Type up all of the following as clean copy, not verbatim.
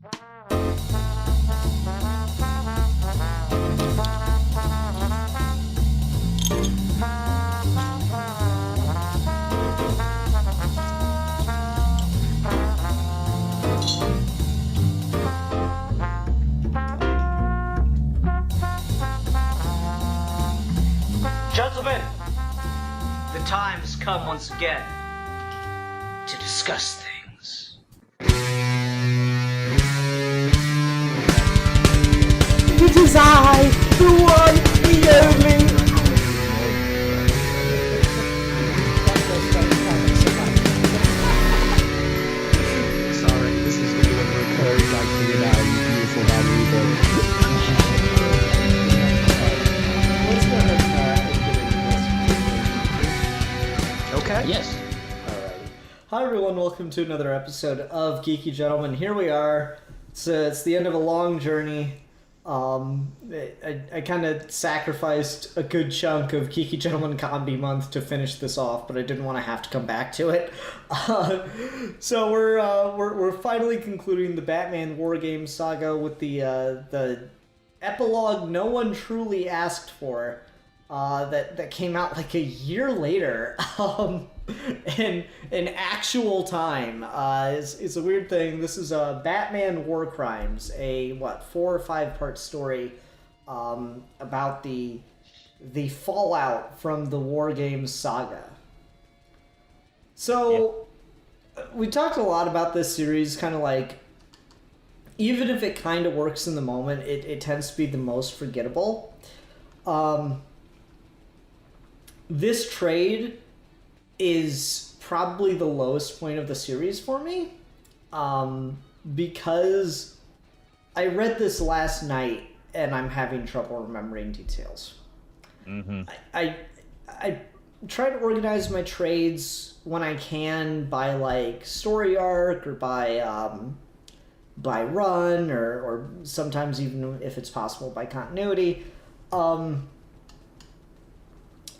Gentlemen, the time has come once again to discuss things. It is I, the one, the only. Sorry, this is going to be a recurring gag for you now, you beautiful man. Okay. Yes. Alright. Hi everyone, welcome to another episode of Geeky Gentlemen. Here we are. It's the end of a long journey. I kind of sacrificed a good chunk of Geeky Gentleman Comedy Month to finish this off, but I didn't want to have to come back to it. So we're finally concluding the Batman War Games saga with the epilogue no one truly asked for. That came out like a year later, in actual time. It's a weird thing. This is Batman War Crimes, a 4 or 5 part story about the fallout from the War Games saga. So we talked a lot about this series, kind of like, even if it kind of works in the moment, it tends to be the most forgettable. This trade is probably the lowest point of the series for me, because I read this last night and I'm having trouble remembering details. Mm-hmm. I try to organize my trades when I can by like story arc or by run or sometimes even if it's possible by continuity.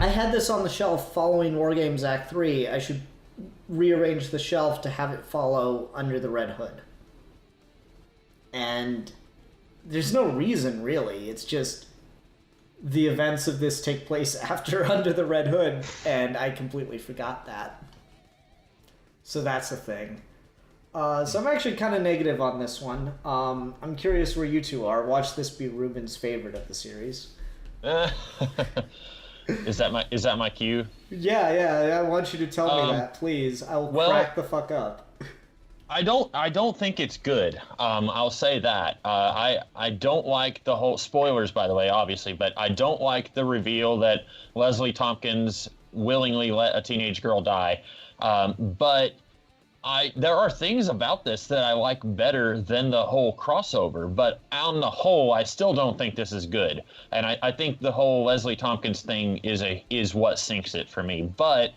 I had this on the shelf following War Games Act 3. I should rearrange the shelf to have it follow Under the Red Hood. And there's no reason, really. It's just the events of this take place after Under the Red Hood, and I completely forgot that. So that's the thing. So I'm actually kind of negative on this one. I'm curious where you two are. Watch this be Ruben's favorite of the series. Is that my cue? Yeah. I want you to tell me that, please. I'll crack the fuck up. I don't think it's good. I'll say that. I don't like the whole spoilers, by the way, obviously, but I don't like the reveal that Leslie Tompkins willingly let a teenage girl die. But there are things about this that I like better than the whole crossover, but on the whole, I still don't think this is good. And I think the whole Leslie Tompkins thing is what sinks it for me. But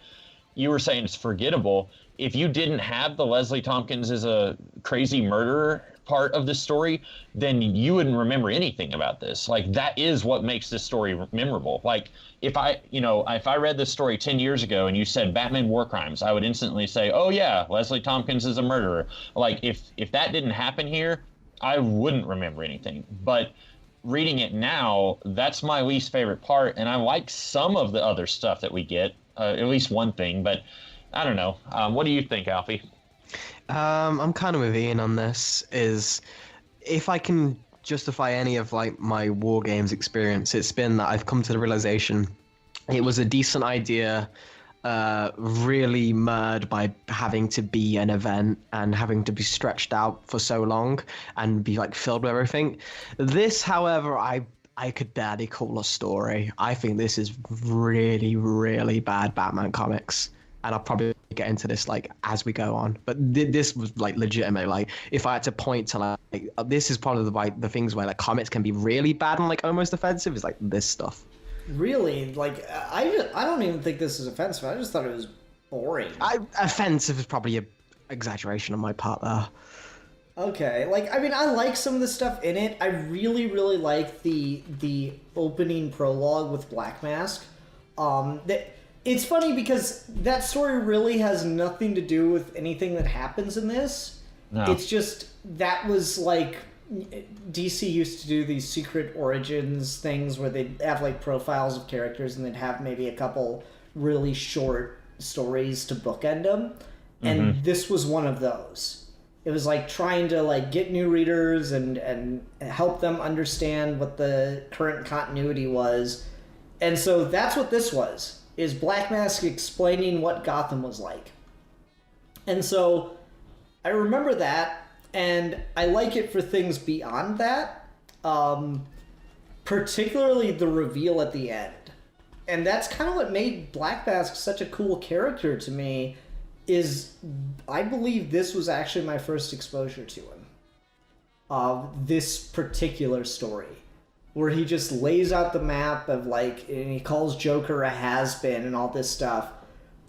you were saying it's forgettable. If you didn't have the Leslie Tompkins as a crazy murderer part of the story, then you wouldn't remember anything about this. Like, that is what makes this story memorable. Like, if I read this story 10 years ago and you said Batman War Crimes, I would instantly say, oh yeah, Leslie Tompkins is a murderer. Like, if that didn't happen here, I wouldn't remember anything. But reading it now, that's my least favorite part, and I like some of the other stuff that we get, at least one thing, but I don't know. What do you think, Alfie? I'm kind of with Ian on this. Is if I can justify any of like my War Games experience, it's been that I've come to the realization it was a decent idea, really marred by having to be an event and having to be stretched out for so long and be like filled with everything. This, however, I could barely call a story. I think this is really, really bad Batman comics. And I'll probably get into this like as we go on. But this was like legitimate. Like if I had to point to like this is part of the things where like comics can be really bad and like almost offensive is like this stuff. Really? Like I don't even think this is offensive. I just thought it was boring. Offensive is probably an exaggeration on my part there. Okay, like I mean, I like some of the stuff in it. I really, really like the opening prologue with Black Mask. It's funny because that story really has nothing to do with anything that happens in this. No. It's just, that was like, DC used to do these secret origins things where they'd have like profiles of characters and they'd have maybe a couple really short stories to bookend them. And this was one of those. It was like trying to like get new readers and help them understand what the current continuity was. And so that's what this was, is Black Mask explaining what Gotham was like. And so I remember that, and I like it for things beyond that, particularly the reveal at the end. And that's kind of what made Black Mask such a cool character to me, is I believe this was actually my first exposure to him. This particular story, where he just lays out the map of like, and he calls Joker a has-been and all this stuff.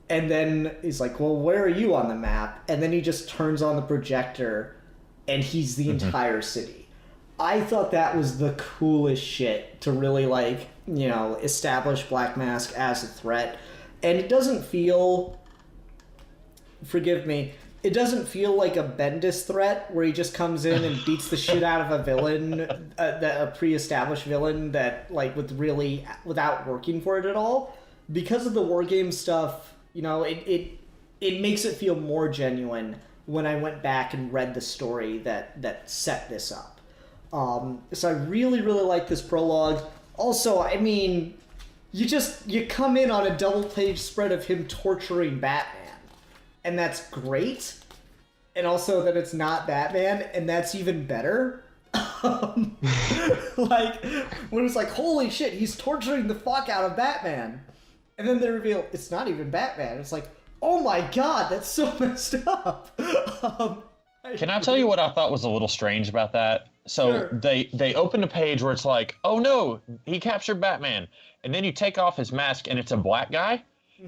And then he's like, well, where are you on the map? And then he just turns on the projector and he's the entire city. I thought that was the coolest shit to really like, you know, establish Black Mask as a threat. And it doesn't feel, forgive me, it doesn't feel like a Bendis threat where he just comes in and beats the shit out of a villain, a pre-established villain that like without working for it at all. Because of the War Game stuff, you know, it makes it feel more genuine when I went back and read the story that set this up. So I really, really like this prologue. Also, I mean, you come in on a double-page spread of him torturing Batman. And that's great. And also that it's not Batman, and that's even better. Like, when it's like, holy shit, he's torturing the fuck out of Batman. And then they reveal it's not even Batman. It's like, oh my god, that's so messed up. Can I tell you what I thought was a little strange about that? So Sure. they opened a page where it's like, oh no, he captured Batman. And then you take off his mask and it's a black guy.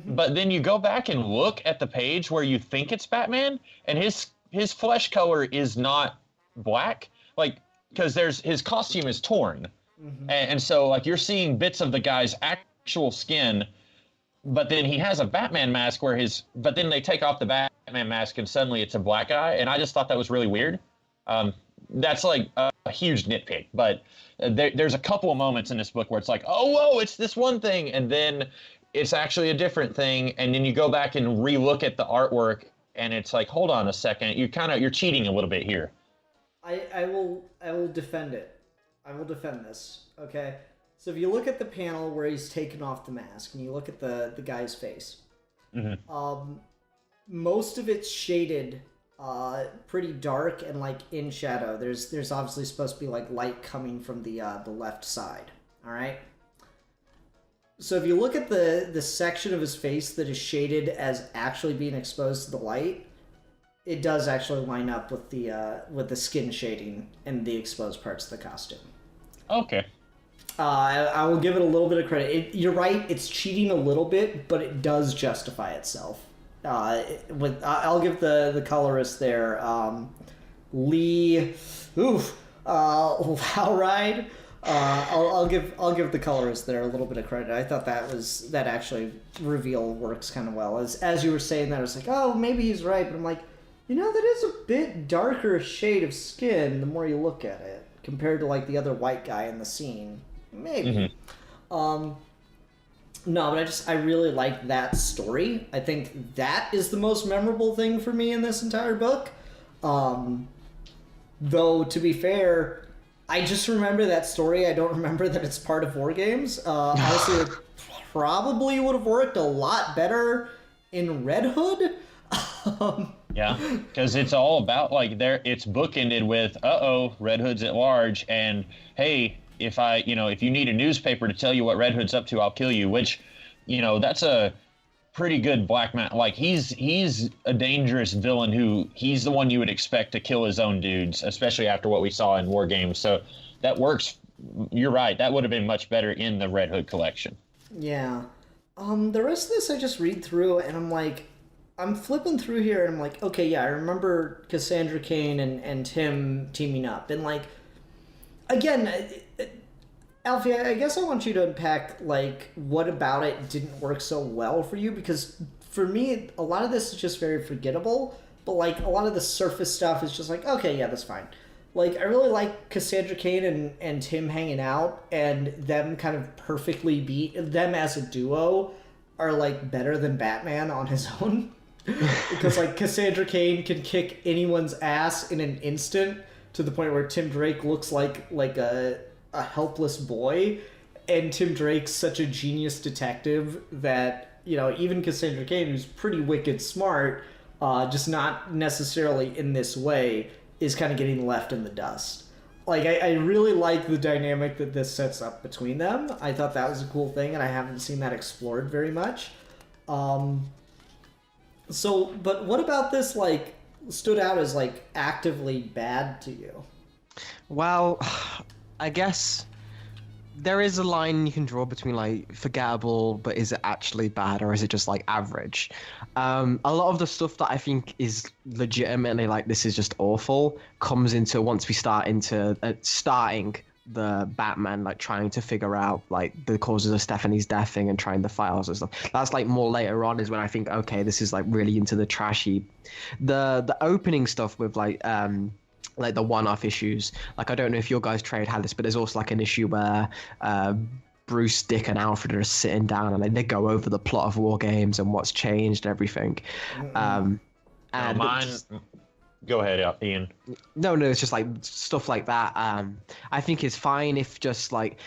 But then you go back and look at the page where you think it's Batman, and his flesh color is not black. Like, because his costume is torn. And so like you're seeing bits of the guy's actual skin. But then he has a Batman mask but then they take off the Batman mask and suddenly it's a black guy. And I just thought that was really weird. That's like a huge nitpick. But there's a couple of moments in this book where it's like, oh, whoa, it's this one thing. And then it's actually a different thing. And then you go back and relook at the artwork and it's like, hold on a second. You're cheating a little bit here. I will defend it. I will defend this. Okay. So if you look at the panel where he's taken off the mask and you look at the guy's face, most of it's shaded pretty dark and like in shadow. There's obviously supposed to be like light coming from the left side. All right. So if you look at the section of his face that is shaded as actually being exposed to the light, it does actually line up with the skin shading and the exposed parts of the costume. Okay. I will give it a little bit of credit. You're right, it's cheating a little bit, but it does justify itself. I'll give the colorist there, Lee, Lowride. I'll give the colorist there a little bit of credit. I thought that actually reveal works kind of well. As you were saying that, I was like, oh, maybe he's right, but I'm like, you know, that is a bit darker shade of skin the more you look at it compared to like the other white guy in the scene. Maybe. No, but I really like that story. I think that is the most memorable thing for me in this entire book. Though, to be fair, I just remember that story. I don't remember that it's part of War Games. Honestly, it probably would have worked a lot better in Red Hood. Yeah, because it's all about like it's bookended with Red Hood's at large, and hey, if you need a newspaper to tell you what Red Hood's up to, I'll kill you. Which, that's a pretty good black man. Like he's a dangerous villain he's the one you would expect to kill his own dudes, especially after what we saw in War Games. So that works. You're right. That would have been much better in the Red Hood collection. Yeah. The rest of this I just read through and I'm like, I'm flipping through here and I'm like, okay, yeah, I remember Cassandra Cain and him teaming up. And like, again, Alfie, I guess I want you to unpack like what about it didn't work so well for you, because for me, a lot of this is just very forgettable. but like a lot of the surface stuff is just like, okay, yeah, that's fine. Like, I really like Cassandra Cain and Tim hanging out, and them kind of perfectly them as a duo are like better than Batman on his own. Because like Cassandra Cain can kick anyone's ass in an instant to the point where Tim Drake looks like a helpless boy, and Tim Drake's such a genius detective that, you know, even Cassandra Cain, who's pretty wicked smart, just not necessarily in this way, is kind of getting left in the dust. Like, I really like the dynamic that this sets up between them. I thought that was a cool thing, and I haven't seen that explored very much. So, but what about this, like, stood out as, like, actively bad to you? Well, I guess there is a line you can draw between, like, forgettable, but is it actually bad, or is it just, like, average? A lot of the stuff that I think is legitimately, like, this is just awful, comes into once we start into starting the Batman, like, trying to figure out, like, the causes of Stephanie's death thing and trying the files and stuff. That's, like, more later on is when I think, okay, this is, like, really into the trashy. The opening stuff with, like the one-off issues. Like, I don't know if your guys' trade had this, but there's also like an issue where Bruce, Dick, and Alfred are sitting down and they go over the plot of War Games and what's changed and everything. And mine. Go ahead, Ian. No, it's just like stuff like that. I think it's fine if just like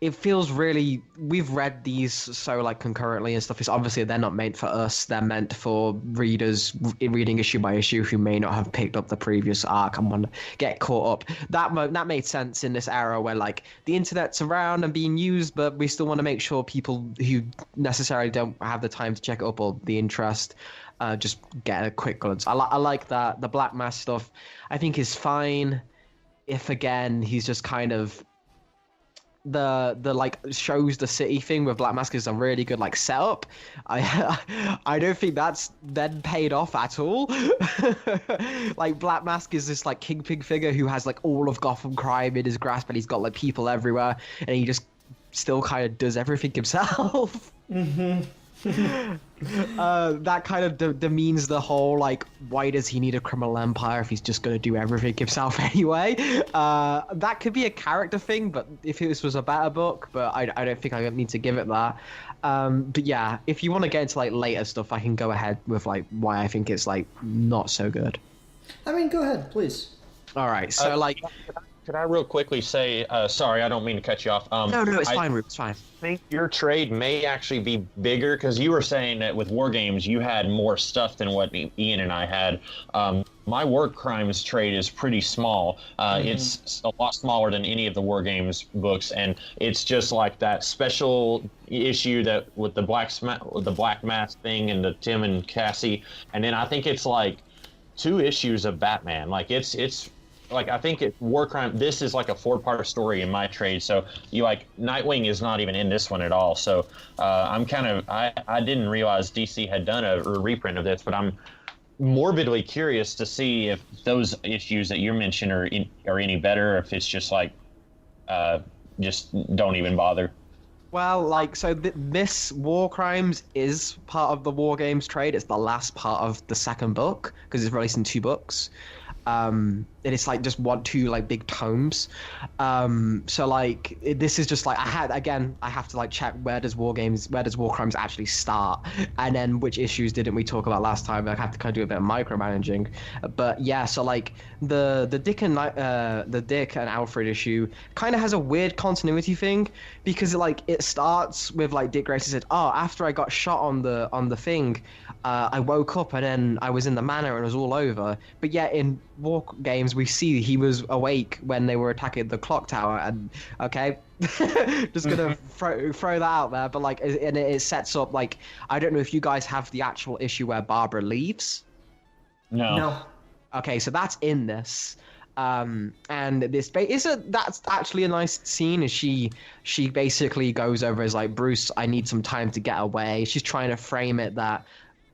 it feels really. We've read these so like concurrently and stuff. It's obviously they're not meant for us. They're meant for readers reading issue by issue who may not have picked up the previous arc and want to get caught up. That made sense in this era where like the internet's around and being used, but we still want to make sure people who necessarily don't have the time to check it up or the interest just get a quick glance. I like that. The Black Mask stuff I think is fine. If again he's just kind of the like shows the city thing with Black Mask is a really good like setup. I don't think that's then paid off at all. Like Black Mask is this like kingpin figure who has like all of Gotham crime in his grasp, and he's got like people everywhere, and he just still kind of does everything himself. That kind of demeans the whole like why does he need a criminal empire if he's just going to do everything himself anyway. That could be a character thing, but if this was a better book, but I don't think I need to give it that. But yeah, if you want to get into like later stuff, I can go ahead with like why I think it's like not so good. I mean, go ahead, please. All right, so like could I real quickly say, sorry, I don't mean to cut you off. No, it's fine, Rube, it's fine. I think your trade may actually be bigger because you were saying that with War Games you had more stuff than what Ian and I had. My War Crimes trade is pretty small. It's a lot smaller than any of the War Games books, and it's just like that special issue that with the Black Mask thing and the Tim and Cassie, and then I think it's like 2 issues of Batman. Like it's like I think War Crime. This is like a 4-part story in my trade. So you like Nightwing is not even in this one at all. So I'm kind of I didn't realize DC had done a reprint of this, but I'm morbidly curious to see if those issues that you mentioned are any better. Or if it's just like just don't even bother. Well, like, so this War Crimes is part of the War Games trade. It's the last part of the second book because it's released in 2 books. And it's like just 2 like big tomes. So like this is just like I have to like check where does War Crimes actually start, and then which issues didn't we talk about last time? I have to kind of do a bit of micromanaging. But yeah, so like the Dick and Alfred issue kind of has a weird continuity thing because it starts with like Dick Grayson said, "Oh, after I got shot on the thing, I woke up and then I was in the manor and it was all over." But yeah, in War Games we see he was awake when they were attacking the clock tower, and okay, just gonna throw that out there. But like, and it sets up like I don't know if you guys have the actual issue where Barbara leaves. No. Okay, so that's in this. And this that's actually a nice scene. Is she basically goes over as like, Bruce, I need some time to get away. She's trying to frame it that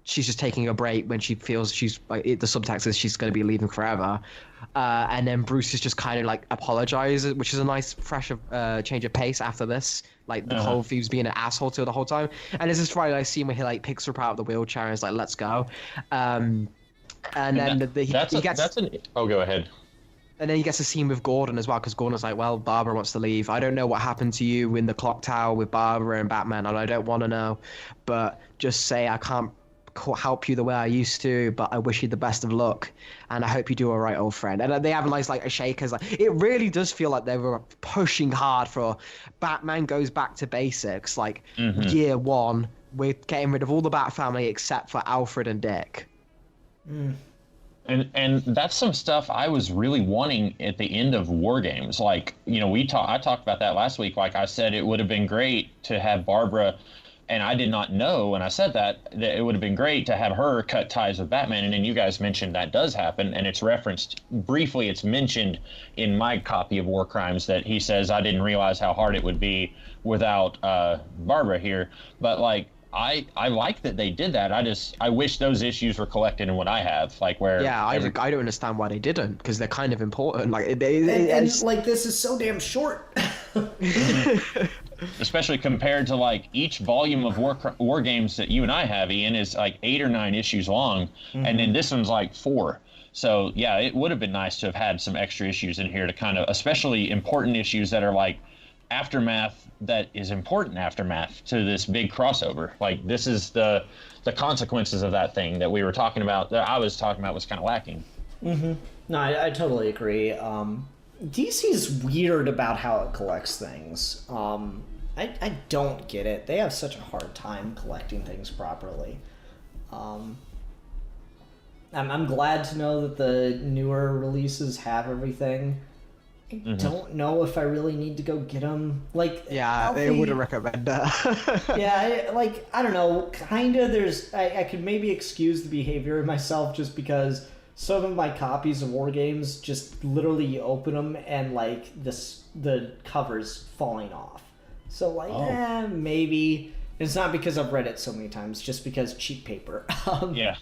she's just taking a break when she feels she's like the subtext is she's going to be leaving forever, and then Bruce is just kind of like apologizes, which is a nice fresh change of pace after this. Like the whole thieves being an asshole to her the whole time, and there's this Friday night scene where he like picks her up out of the wheelchair and is like, let's go. And then Oh, go ahead. And then he gets a scene with Gordon as well, because Gordon's like, well, Barbara wants to leave. I don't know what happened to you in the clock tower with Barbara and Batman, and I don't want to know. But just say I can't help you the way I used to, but I wish you the best of luck, and I hope you do all right, old friend. And they have like a shakers. Like, it really does feel like they were pushing hard for Batman goes back to basics, like year one. We're getting rid of all the Bat family except for Alfred and Dick. And that's some stuff I was really wanting at the end of War Games. Like, I talked about that last week. Like I said, it would have been great to have Barbara, and I did not know when I said that it would have been great to have her cut ties with Batman. And then you guys mentioned that does happen, and it's referenced briefly. It's mentioned in my copy of War Crimes that he says, I didn't realize how hard it would be without Barbara here. But like, I like that they did that. I wish those issues were collected in what I have, like where. Yeah, I don't understand why they didn't, because they're kind of important. Like and like this is so damn short. Especially compared to like each volume of War Games that you and I have, Ian, is like 8 or 9 issues long, and then this one's like 4. So yeah, it would have been nice to have had some extra issues in here to kind of, especially important issues that are like aftermath, that is important aftermath to this big crossover. Like, this is the consequences of that thing that we were talking about, that I was talking about, was kind of lacking. No, I totally agree. DC's weird about how it collects things. I don't get it. They have such a hard time collecting things properly. I'm glad to know that the newer releases have everything. I don't know if I really need to go get them. Like, yeah, Alfie, they wouldn't recommend that. yeah, I don't know. Kinda, I could maybe excuse the behavior of myself just because some of my copies of War Games just literally open them and like the cover's falling off. So like, maybe. It's not because I've read it so many times, just because cheap paper. Yeah.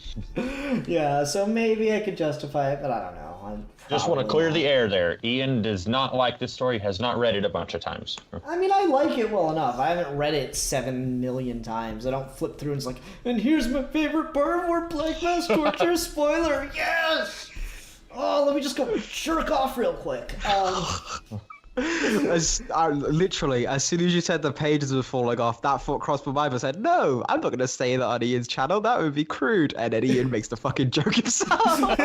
Yeah, so maybe I could justify it, but I don't know. Just want to clear the air there. Ian does not like this story, has not read it a bunch of times. I mean, I like it well enough. I haven't read it 7 million times. I don't flip through and it's like, and here's my favorite part where Black Mask Torture, spoiler, yes! Oh, let me just go jerk off real quick. Literally, as soon as you said the pages were falling off, that thought crossed my mind. I said, no, I'm not going to say that on Ian's channel. That would be crude. And then Ian makes the fucking joke himself.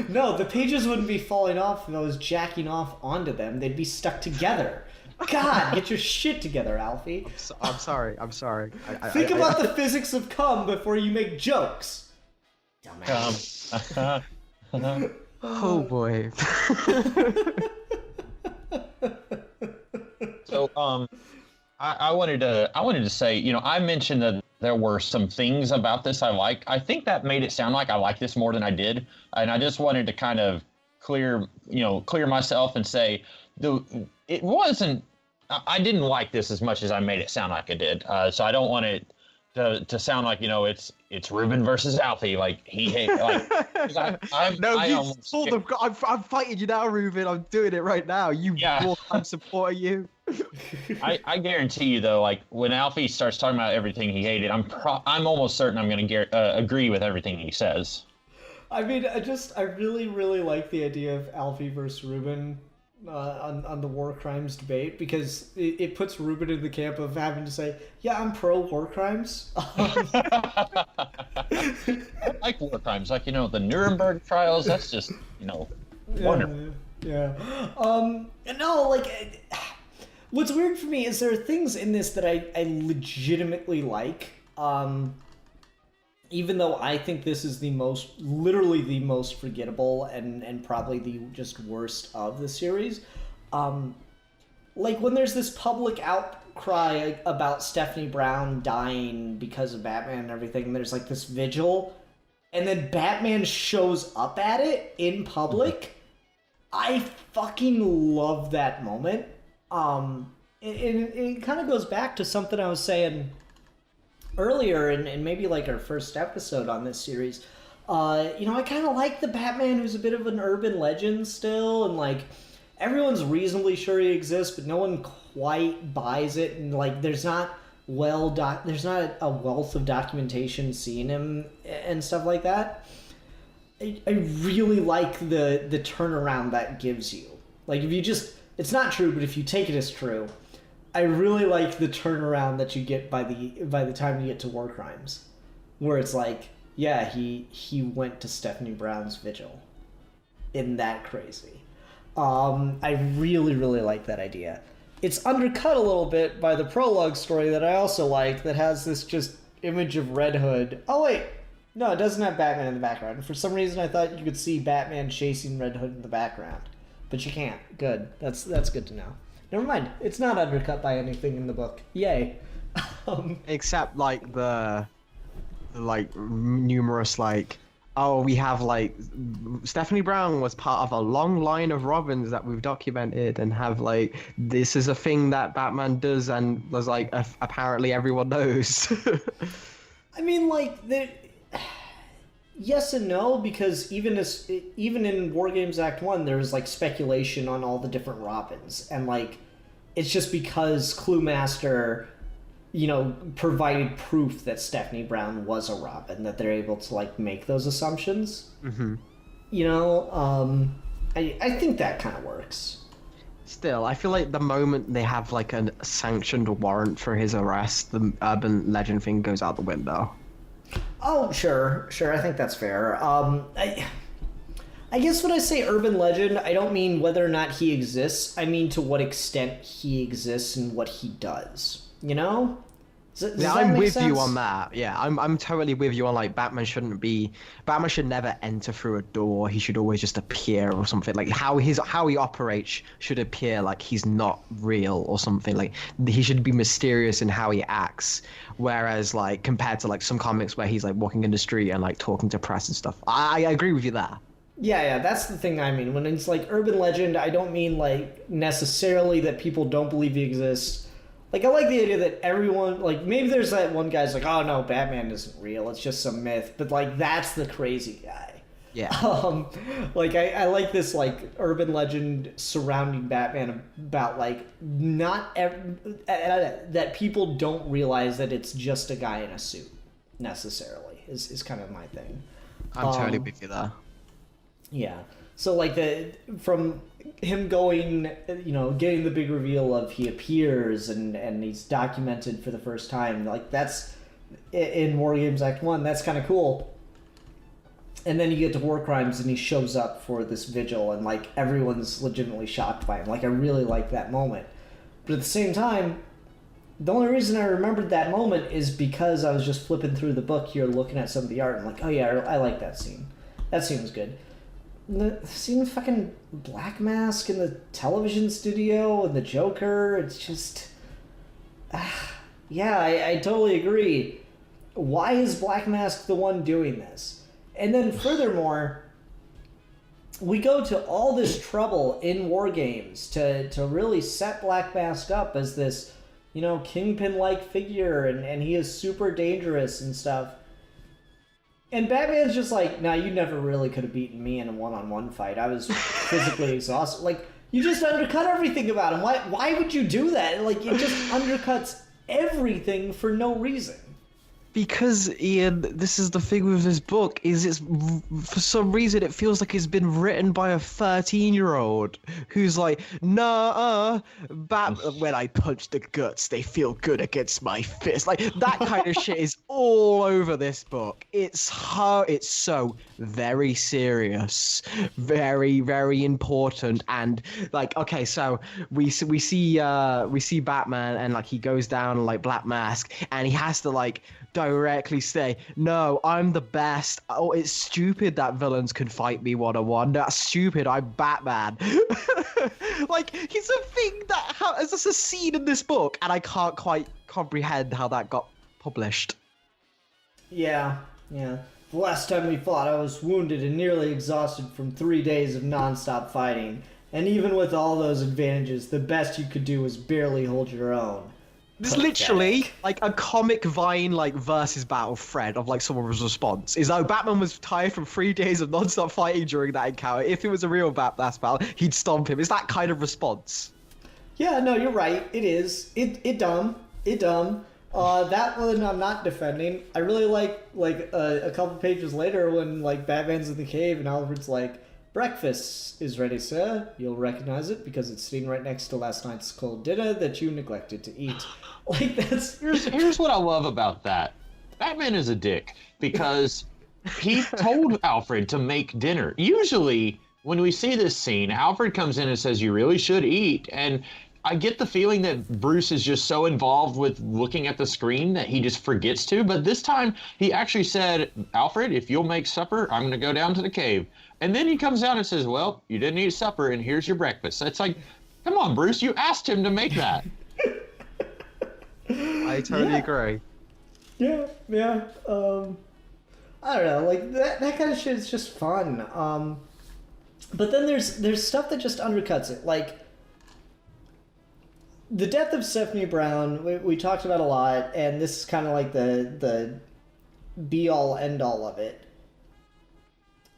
No, the pages wouldn't be falling off if I was jacking off onto them. They'd be stuck together. God, get your shit together, Alfie. I'm sorry. Think about the physics of cum before you make jokes. Dumbass. Oh boy. So I wanted to say, I mentioned that there were some things about this I like. I think that made it sound like I like this more than I did, and I just wanted to kind of clear myself and say it wasn't. I didn't like this as much as I made it sound like I did. So I don't want it to sound like it's Ruben versus Alfie. Like he hates. Like I'm fighting you now, Ruben. I'm doing it right now. I'm supporting you. I guarantee you though, like when Alfie starts talking about everything he hated, I'm almost certain I'm going to agree with everything he says. I mean, I really, really like the idea of Alfie versus Ruben on the war crimes debate, because it puts Ruben in the camp of having to say, yeah, I'm pro war crimes. I like war crimes, like the Nuremberg trials. That's just wonderful. Yeah. No, like. What's weird for me is there are things in this that I legitimately like, even though I think this is literally the most forgettable and probably the just worst of the series. Like when there's this public outcry about Stephanie Brown dying because of Batman and everything, and there's like this vigil, and then Batman shows up at it in public. I fucking love that moment. It kind of goes back to something I was saying earlier in maybe like our first episode on this series. I kind of like the Batman who's a bit of an urban legend still, and like everyone's reasonably sure he exists, but no one quite buys it, and like there's not there's not a wealth of documentation seeing him and stuff like that. I really like the turnaround that gives you. Like, if you just, it's not true, but if you take it as true, I really like the turnaround that you get by the time you get to War Crimes, where it's like, yeah, he went to Stephanie Brown's vigil. Isn't that crazy? I really, really like that idea. It's undercut a little bit by the prologue story that I also like, that has this just image of Red Hood. Oh wait, no, it doesn't have Batman in the background. For some reason I thought you could see Batman chasing Red Hood in the background. But you can't. Good. That's good to know. Never mind. It's not undercut by anything in the book. Yay. Except like the numerous like, oh, we have like Stephanie Brown was part of a long line of Robins that we've documented, and have like, this is a thing that Batman does, and was like apparently everyone knows. I mean, like, yes and no, because even in War Games Act 1, there was like speculation on all the different Robins, and like, it's just because Cluemaster, provided proof that Stephanie Brown was a Robin, that they're able to like make those assumptions. Mm-hmm. I think that kind of works. Still, I feel like the moment they have like a sanctioned warrant for his arrest, the urban legend thing goes out the window. Oh, sure, I think that's fair. I guess when I say urban legend, I don't mean whether or not he exists. I mean to what extent he exists and what he does. Does I'm with sense? you on that. Yeah, I'm totally with you on like Batman should never enter through a door. He should always just appear or something. Like how he operates should appear like he's not real or something. Like he should be mysterious in how he acts. Whereas like compared to like some comics where he's like walking in the street and like talking to press and stuff. I agree with you there. Yeah, that's the thing I mean. When it's like urban legend, I don't mean like necessarily that people don't believe he exists. Like, I like the idea that everyone, like, maybe there's that one guy's like, oh no, Batman isn't real, it's just some myth, but like, that's the crazy guy. Yeah. Like, I like this, like, urban legend surrounding Batman about, like, that people don't realize that it's just a guy in a suit, necessarily, is kind of my thing. I'm totally with you there. Yeah. So, like, from him going, getting the big reveal of he appears and he's documented for the first time, like, that's, in War Games Act 1, that's kind of cool. And then you get to War Crimes and he shows up for this vigil and, like, everyone's legitimately shocked by him. Like, I really like that moment. But at the same time, the only reason I remembered that moment is because I was just flipping through the book here looking at some of the art and like, oh yeah, I like that scene. That scene was good. The scene fucking Black Mask in the television studio and the Joker, it's just... yeah, I totally agree. Why is Black Mask the one doing this? And then furthermore, we go to all this trouble in War Games to really set Black Mask up as this, Kingpin-like figure, and he is super dangerous and stuff. And Batman's just like, nah, you never really could have beaten me in a one-on-one fight. I was physically exhausted. Like, you just undercut everything about him. Why would you do that? Like, it just undercuts everything for no reason. Because, Ian, this is the thing with this book, is for some reason it feels like it's been written by a 13-year-old who's like, when I punch the guts, they feel good against my fist. Like, that kind of shit is all over this book. It's so very serious, very, very important, and like, okay, so we see Batman, and like he goes down like Black Mask, and he has to like directly say, no, I'm the best. Oh, it's stupid that villains can fight me one-on-one. That's stupid. I'm Batman. Like, it's a thing that is just a scene in this book, and I can't quite comprehend how that got published. Yeah. The last time we fought, I was wounded and nearly exhausted from 3 days of non-stop fighting. And even with all those advantages, the best you could do was barely hold your own. It's literally like a comic Vine like versus battle thread of like someone's response. Is like Batman was tired from 3 days of non-stop fighting during that encounter. If it was a real Batman battle, he'd stomp him. It's that kind of response. Yeah, no, you're right. It is. It dumb. That one I'm not defending. I really like a couple pages later when like Batman's in the cave and Alfred's like, "Breakfast is ready, sir. You'll recognize it because it's sitting right next to last night's cold dinner that you neglected to eat." Like that's Here's what I love about that. Batman is a dick because he told Alfred to make dinner. Usually, when we see this scene, Alfred comes in and says, "You really should eat," and I get the feeling that Bruce is just so involved with looking at the screen that he just forgets to. But this time, he actually said, "Alfred, if you'll make supper, I'm going to go down to the cave." And then he comes out and says, "Well, you didn't eat supper, and here's your breakfast." It's like, come on, Bruce, you asked him to make that. I totally agree. Yeah. I don't know, like that kind of shit is just fun. But then there's stuff that just undercuts it, like the death of Stephanie Brown. We talked about a lot, and this is kind of like the be all end all of it.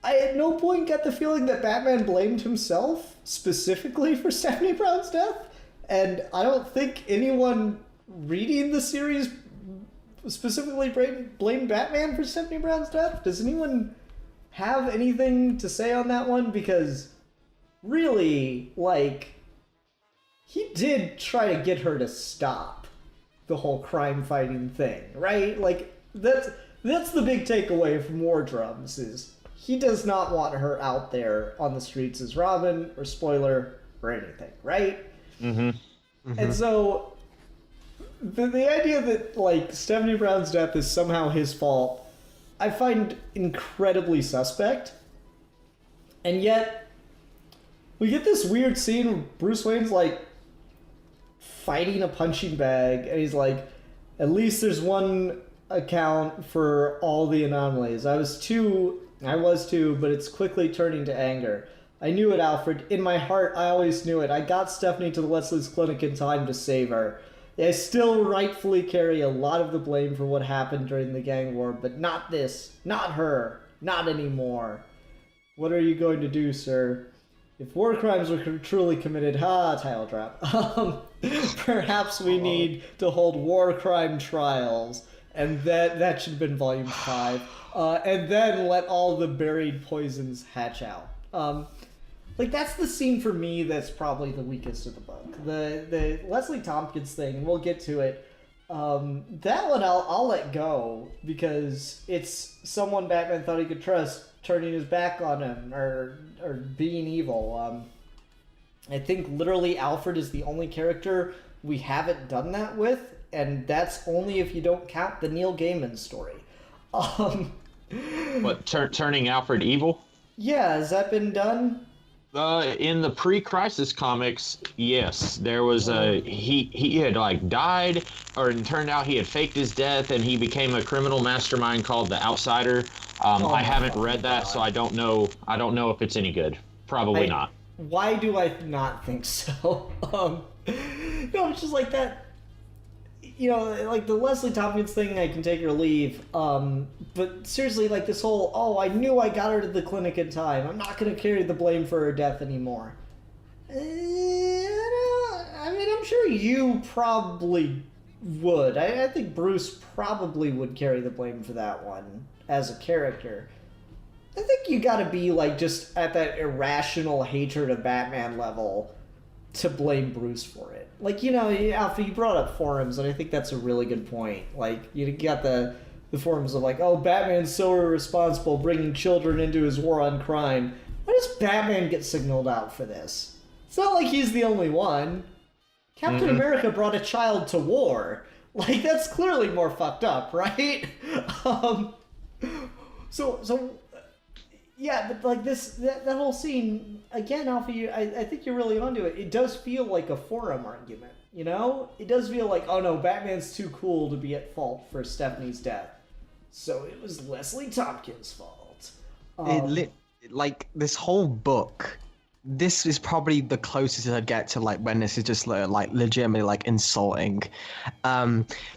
I at no point got the feeling that Batman blamed himself specifically for Stephanie Brown's death, and I don't think anyone reading the series specifically blamed Batman for Stephanie Brown's death. Does anyone have anything to say on that one? Because really, like, he did try to get her to stop the whole crime fighting thing, right? Like, that's the big takeaway from War Drums is he does not want her out there on the streets as Robin or spoiler or anything, right? Mm-hmm. Mm-hmm. And so the idea that like Stephanie Brown's death is somehow his fault, I find incredibly suspect. And yet we get this weird scene where Bruce Wayne's like fighting a punching bag, and he's like, "At least there's one account for all the anomalies. I was too, but it's quickly turning to anger. I knew it, Alfred. In my heart, I always knew it. I got Stephanie to Leslie's clinic in time to save her. I still rightfully carry a lot of the blame for what happened during the gang war, but not this, not her, not anymore. What are you going to do, sir? If war crimes were truly committed," title drop, "perhaps we need to hold war crime trials." And that should have been volume 5. And then let all the buried poisons hatch out. Like, that's the scene for me that's probably the weakest of the book. The Leslie Tompkins thing, we'll get to it. That one I'll let go, because it's someone Batman thought he could trust turning his back on him, or being evil. I think literally Alfred is the only character we haven't done that with, and that's only if you don't count the Neil Gaiman story. What, turning Alfred evil? Yeah, has that been done? In the pre-Crisis comics, yes, there was a he had like died, or it turned out he had faked his death, and he became a criminal mastermind called the Outsider. I haven't read that, so I don't know if it's any good. Probably not. Why do I not think so? No, it's just like that. You know, like the Leslie Tompkins thing, I can take or leave. But seriously, like this whole, I knew I got her to the clinic in time, I'm not going to carry the blame for her death anymore. I mean, I'm sure you probably would. I think Bruce probably would carry the blame for that one as a character. I think you got to be like just at that irrational hatred of Batman level to blame Bruce for it. Like, you know, Alpha, you brought up forums, and I think that's a really good point. Like, you got the forums of like, Batman's so irresponsible bringing children into his war on crime. Why does Batman get signaled out for this? It's not like he's the only one. Captain America brought a child to war. Like, that's clearly more fucked up, right? Yeah, but like that whole scene, again, Alpha, I think you're really onto it. It does feel like a forum argument, you know? It does feel like, oh no, Batman's too cool to be at fault for Stephanie's death. So it was Leslie Tompkins' fault. Like, this whole book, this is probably the closest I'd get to, like, when this is just, like, legitimately, like, insulting.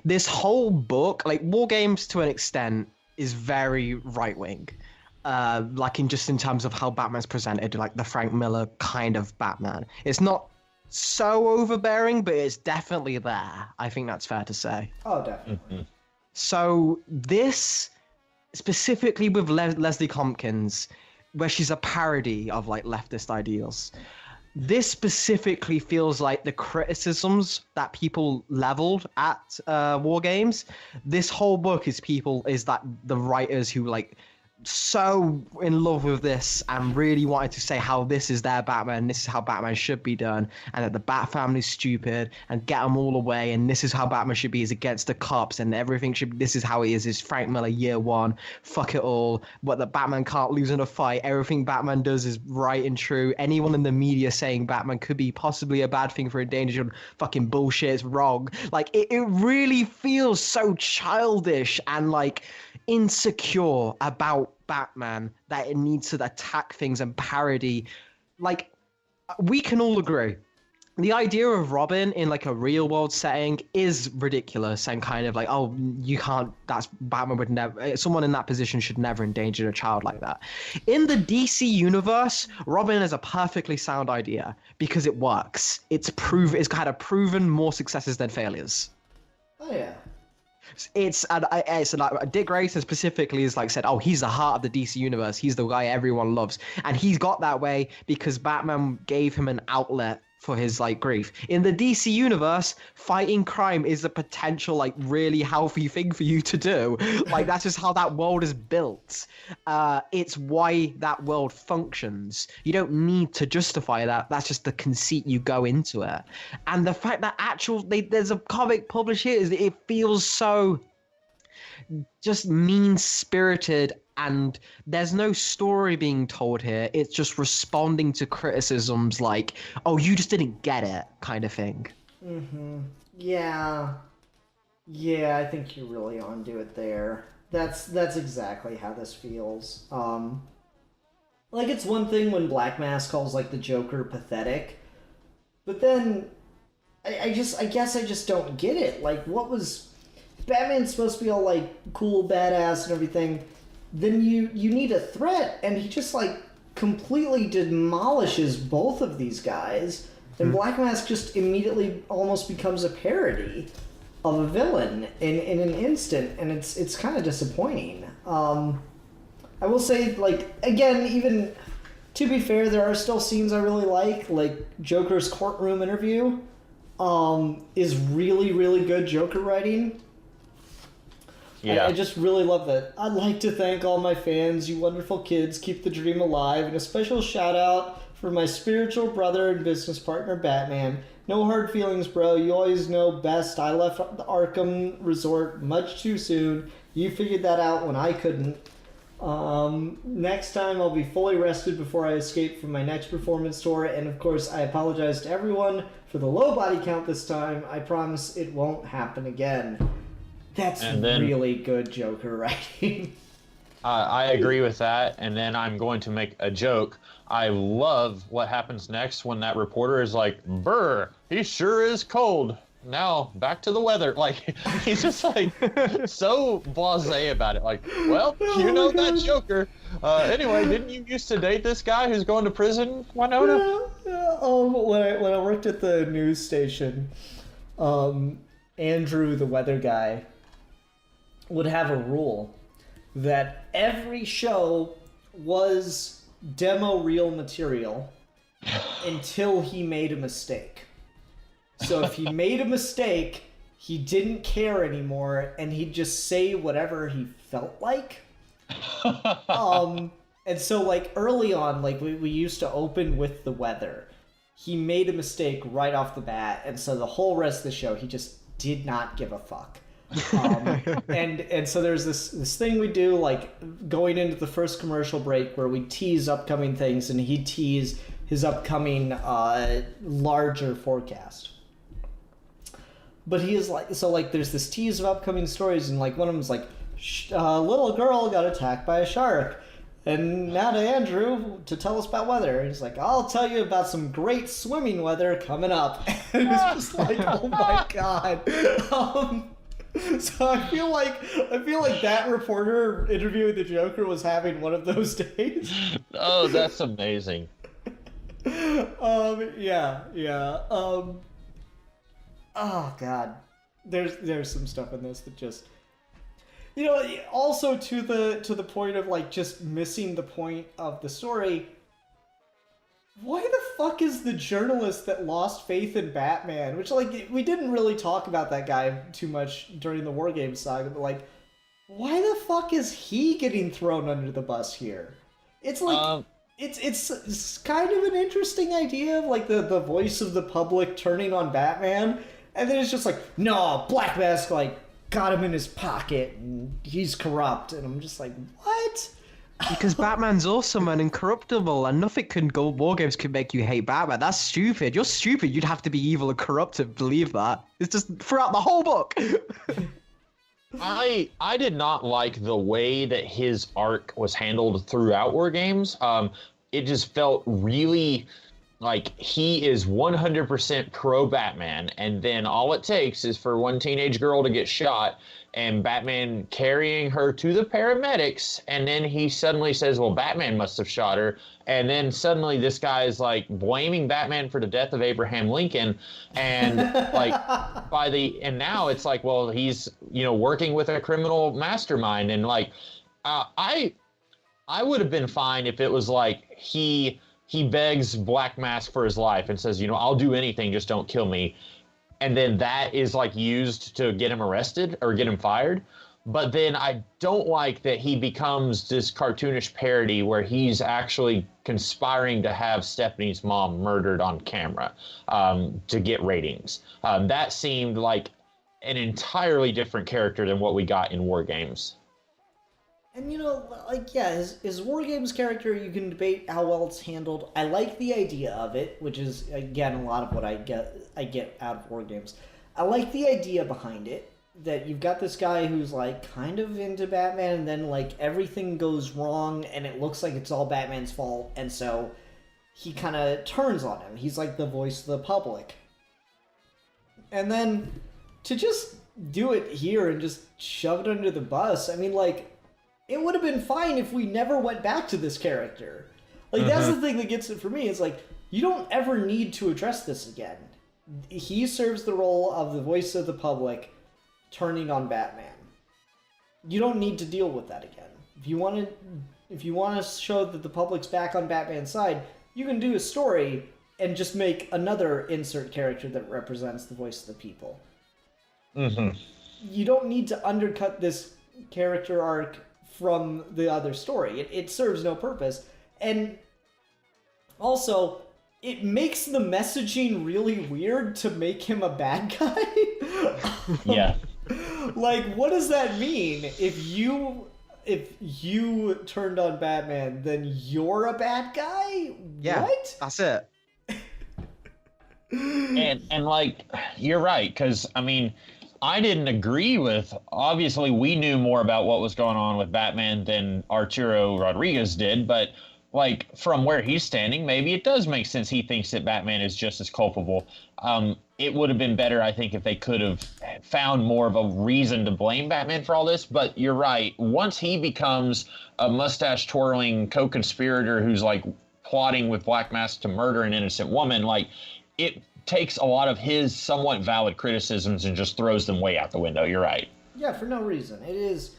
This whole book, like, War Games, to an extent, is very right-wing. Like in terms of how Batman's presented, like the Frank Miller kind of Batman. It's not so overbearing, but it's definitely there. I think that's fair to say. Oh, definitely. So this, specifically with Leslie Tompkins, where she's a parody of like leftist ideals, this specifically feels like the criticisms that people leveled at War Games. This whole book is that the writers who like so in love with this and really wanted to say how this is their Batman, this is how Batman should be done, and that the Bat family's stupid and get them all away, and this is how Batman should be, is against the cops, and everything should, this is how it is Frank Miller year one, fuck it all, but the Batman can't lose in a fight, everything Batman does is right and true, anyone in the media saying Batman could be possibly a bad thing for endangered fucking bullshit, it's wrong. Like it really feels so childish and like insecure about Batman that it needs to attack things and parody. Like, we can all agree the idea of Robin in like a real world setting is ridiculous and kind of like, oh, you can't, that's Batman would never, someone in that position should never endanger a child like that. In the DC universe, Robin is a perfectly sound idea because it works. It's kind of proven more successes than failures. Oh yeah. It's like Dick Grayson specifically is like said, oh, he's the heart of the DC universe. He's the guy everyone loves, and he's got that way because Batman gave him an outlet for his like grief. In the DC universe, fighting crime is a potential like really healthy thing for you to do. Like that's just how that world is built. It's why that world functions. You don't need to justify that. That's just the conceit you go into it. And the fact that there's a comic published here is that it feels so just mean-spirited, and there's no story being told here. It's just responding to criticisms like, oh, you just didn't get it kind of thing. Yeah, I think you're really onto it there. That's exactly how this feels. Like, it's one thing when Black Mask calls like the Joker pathetic, but then I guess I just don't get it. Like, what was Batman's supposed to be all like cool, badass, and everything? Then you need a threat, and he just like completely demolishes both of these guys, and Black Mask just immediately almost becomes a parody of a villain in an instant, and it's kind of disappointing. I will say, like, again, even to be fair, there are still scenes I really like Joker's courtroom interview is really, really good Joker writing. Yeah. I just really love that. I'd like to thank all my fans, you wonderful kids. Keep the dream alive. And a special shout out for my spiritual brother and business partner, Batman. No hard feelings, bro. You always know best. I left the Arkham Resort much too soon. You figured that out when I couldn't. Next time I'll be fully rested before I escape from my next performance tour. And of course, I apologize to everyone for the low body count this time. I promise it won't happen again. That's really good Joker writing. I agree with that, and then I'm going to make a joke. I love what happens next when that reporter is like, "Brr, he sure is cold. Now back to the weather." Like, he's just like so blasé about it. Like, well, you know that Joker. Anyway, didn't you used to date this guy who's going to prison, Winona? When I worked at the news station, Andrew, the weather guy, would have a rule that every show was demo reel material until he made a mistake. So if he made a mistake, he didn't care anymore, and he'd just say whatever he felt like. And so, like, early on, like, we used to open with the weather. He made a mistake right off the bat, and so the whole rest of the show, he just did not give a fuck. And so there's this thing we do, like, going into the first commercial break where we tease upcoming things, and he teased his upcoming larger forecast. But he is like, so like there's this tease of upcoming stories, and like one of them's like, little girl got attacked by a shark. And now to Andrew to tell us about weather. And he's like, I'll tell you about some great swimming weather coming up. And it's just like, oh my god. So I feel like that reporter interviewing the Joker was having one of those days. Oh, that's amazing. Yeah. Oh god, there's some stuff in this that just, also to the point of like just missing the point of the story. Why the fuck is the journalist that lost faith in Batman? Which, like, we didn't really talk about that guy too much during the War Games saga, but like, why the fuck is he getting thrown under the bus here? It's like. It's kind of an interesting idea of like the voice of the public turning on Batman, and then it's just like, no, Black Mask like got him in his pocket and he's corrupt, and I'm just like, what? Because Batman's awesome and incorruptible, and nothing can go. War games can make you hate Batman. That's stupid. You're stupid. You'd have to be evil and corrupt to believe that. It's just throughout the whole book. I did not like the way that his arc was handled throughout War Games. It just felt really like he is 100% pro Batman, and then all it takes is for one teenage girl to get shot, and Batman carrying her to the paramedics, and then he suddenly says, well, Batman must have shot her, and then suddenly this guy is like blaming Batman for the death of Abraham Lincoln, and like and now it's like, well, he's working with a criminal mastermind, and like I would have been fine if it was like he begs Black Mask for his life and says, I'll do anything, just don't kill me. And then that is like used to get him arrested or get him fired. But then I don't like that he becomes this cartoonish parody where he's actually conspiring to have Stephanie's mom murdered on camera to get ratings. That seemed like an entirely different character than what we got in War Games. And his War Games character, you can debate how well it's handled. I like the idea of it, which is, again, a lot of what I get out of War Games. I like the idea behind it, that you've got this guy who's, like, kind of into Batman, and then, like, everything goes wrong, and it looks like it's all Batman's fault, and so he kind of turns on him. He's, like, the voice of the public. And then, to just do it here and just shove it under the bus, I mean, like, it would have been fine if we never went back to this character. Like, that's the thing that gets it for me. It's like, you don't ever need to address this again. He serves the role of the voice of the public turning on Batman. You don't need to deal with that again. If you want to show that the public's back on Batman's side, you can do a story and just make another insert character that represents the voice of the people. You don't need to undercut this character arc from the other story. It serves no purpose. And also, it makes the messaging really weird to make him a bad guy. Yeah. Like, what does that mean? If you turned on Batman, then you're a bad guy? Yeah, what? That's it. And like, you're right, because, I mean, I didn't agree with, obviously we knew more about what was going on with Batman than Arturo Rodriguez did, but like from where he's standing, maybe it does make sense. He thinks that Batman is just as culpable. It would have been better, I think, if they could have found more of a reason to blame Batman for all this, but you're right. Once he becomes a mustache twirling co-conspirator who's like plotting with Black Mask to murder an innocent woman, like it takes a lot of his somewhat valid criticisms and just throws them way out the window. You're right. Yeah, for no reason. It is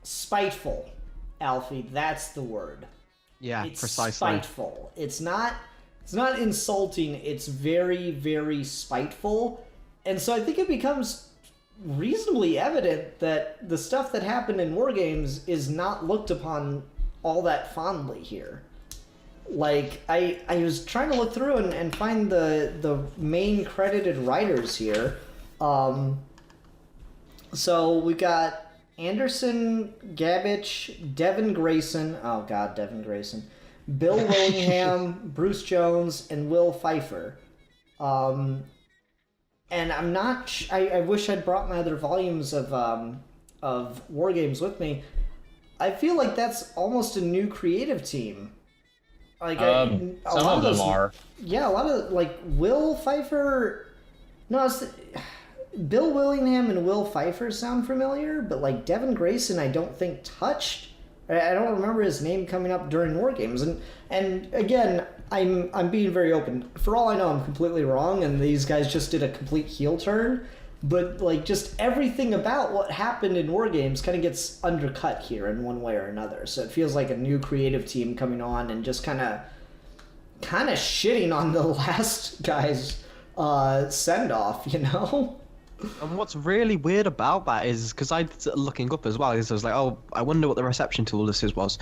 spiteful, Alfie. That's the word. Yeah, it's precisely. Spiteful. It's not insulting. It's very, very spiteful. And so I think it becomes reasonably evident that the stuff that happened in War Games is not looked upon all that fondly here. Like, I was trying to look through and find the main credited writers here. So we got Anderson, Gabbich, Devin Grayson. Oh, God, Devin Grayson. Bill Willingham, Bruce Jones, and Will Pfeiffer. And I'm not... I wish I'd brought my other volumes of War Games with me. I feel like that's almost a new creative team. Like some of them are. Yeah, a lot of, like, Will Pfeiffer... No, Bill Willingham and Will Pfeiffer sound familiar, but, like, Devin Grayson I don't think touched I don't remember his name coming up during War Games. And again, I'm being very open. For all I know, I'm completely wrong, and these guys just did a complete heel turn. But like just everything about what happened in War Games kind of gets undercut here in one way or another. So it feels like a new creative team coming on and just kind of shitting on the last guy's send off, you know? And what's really weird about that is, because I was looking up as well, because I was like, oh, I wonder what the reception to all this was.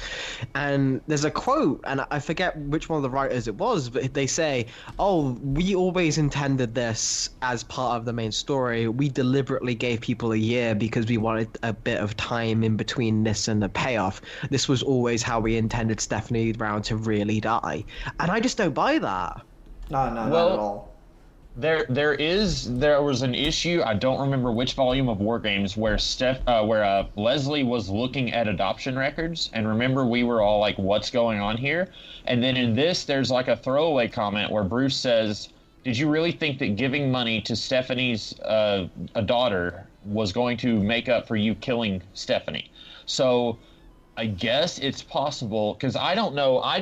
And there's a quote, and I forget which one of the writers it was, but they say, oh, we always intended this as part of the main story. We deliberately gave people a year because we wanted a bit of time in between this and the payoff. This was always how we intended Stephanie Brown to really die. And I just don't buy that. No, not at all. There was an issue, I don't remember which volume of War Games, where Leslie was looking at adoption records, and remember we were all like, what's going on here? And then in this, there's like a throwaway comment where Bruce says, did you really think that giving money to Stephanie's a daughter was going to make up for you killing Stephanie? So I guess it's possible, because I don't know. I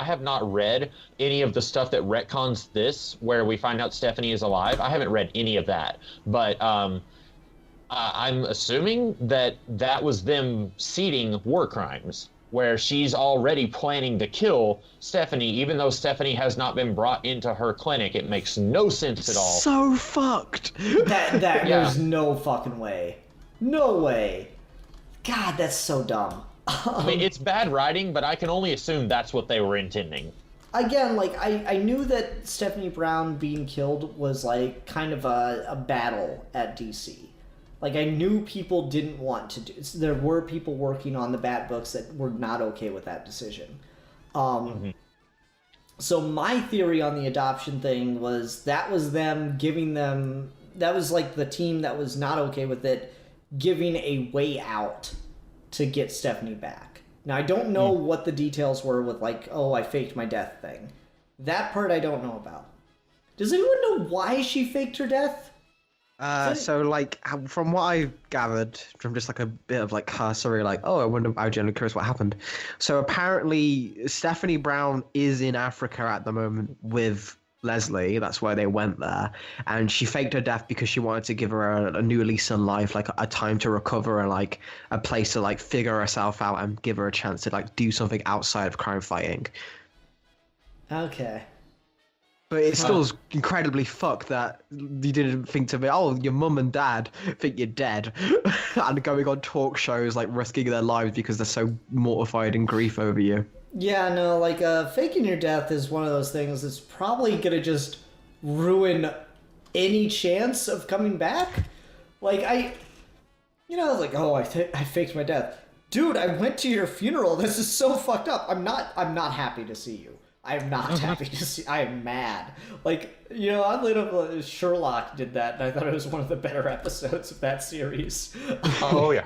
have not read any of the stuff that retcons this, where we find out Stephanie is alive. I haven't read any of that. But I'm assuming that was them seeding war crimes, where she's already planning to kill Stephanie, even though Stephanie has not been brought into her clinic. It makes no sense at all. So fucked. There's no fucking way. No way. God, that's so dumb. I mean, it's bad writing, but I can only assume that's what they were intending. Again, like, I knew that Stephanie Brown being killed was, like, kind of a battle at DC. Like, I knew people didn't want to do... There were people working on the Bat books that were not okay with that decision. So my theory on the adoption thing was that was them giving them... That was, like, the team that was not okay with it giving a way out to get Stephanie back. Now, I don't know what the details were with, like, oh, I faked my death thing. That part I don't know about. Does anyone know why she faked her death? So, like, from what I've gathered from just, like, a bit of, like, cursory, like, oh, I wonder, I'm genuinely curious what happened. So, apparently, Stephanie Brown is in Africa at the moment with Leslie. That's why they went there, and she faked her death because she wanted to give her a new lease on life, like a time to recover and like a place to like figure herself out and give her a chance to like do something outside of crime fighting. Okay. But it still is incredibly fucked that you didn't think to me, oh, your mum and dad think you're dead, and going on talk shows like risking their lives because they're so mortified in grief over you. Yeah, no, like, faking your death is one of those things that's probably gonna just ruin any chance of coming back. Like, like, oh, I faked my death. Dude, I went to your funeral. This is so fucked up. I'm not happy to see you. I am not happy to see... I am mad. Like, oddly enough, Sherlock did that, and I thought it was one of the better episodes of that series. Oh, yeah.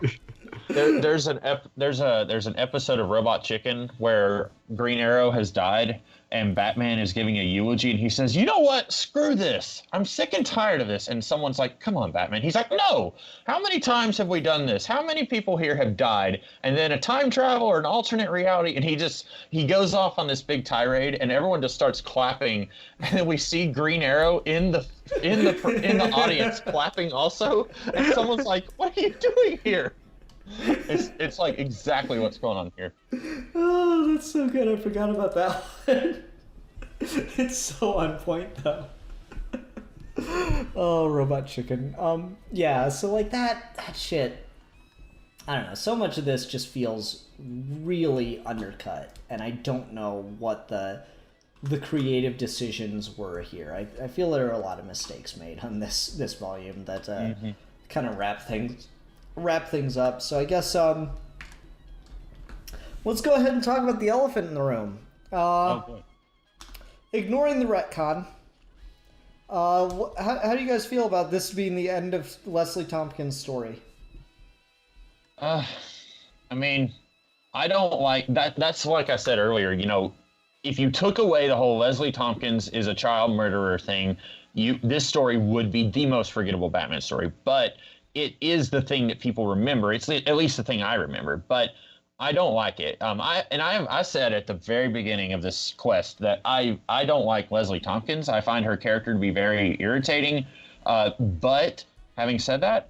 There's an episode of Robot Chicken where Green Arrow has died and Batman is giving a eulogy and he says, you know what? Screw this. I'm sick and tired of this. And someone's like, come on, Batman. He's like, no. How many times have we done this? How many people here have died? And then a time travel or an alternate reality. And he goes off on this big tirade and everyone just starts clapping. And then we see Green Arrow in the audience clapping also. And someone's like, what are you doing here? It's like exactly what's going on here. Oh, that's so good. I forgot about that one. It's so on point, though. Oh, Robot Chicken. Yeah, so like that shit, I don't know. So much of this just feels really undercut, and I don't know what the creative decisions were here. I feel there are a lot of mistakes made on this volume that kind of wrap things up. So I guess let's go ahead and talk about the elephant in the room. Ignoring the retcon, how do you guys feel about this being the end of Leslie Tompkins' story? I mean, I don't like that. That's like I said earlier, if you took away the whole Leslie Tompkins is a child murderer thing, this story would be the most forgettable Batman story. But it is the thing that people remember. It's at least the thing I remember. But I don't like it. I said at the very beginning of this quest that I don't like Leslie Tompkins. I find her character to be very irritating. But having said that,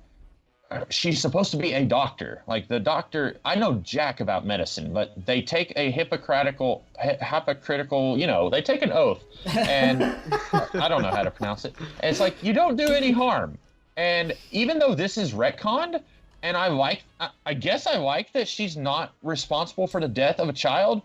she's supposed to be a doctor. Like the doctor, I know jack about medicine, but they take a hypocritical, they take an oath, and I don't know how to pronounce it. And it's like, you don't do any harm. And even though this is retconned, and I guess I like that she's not responsible for the death of a child,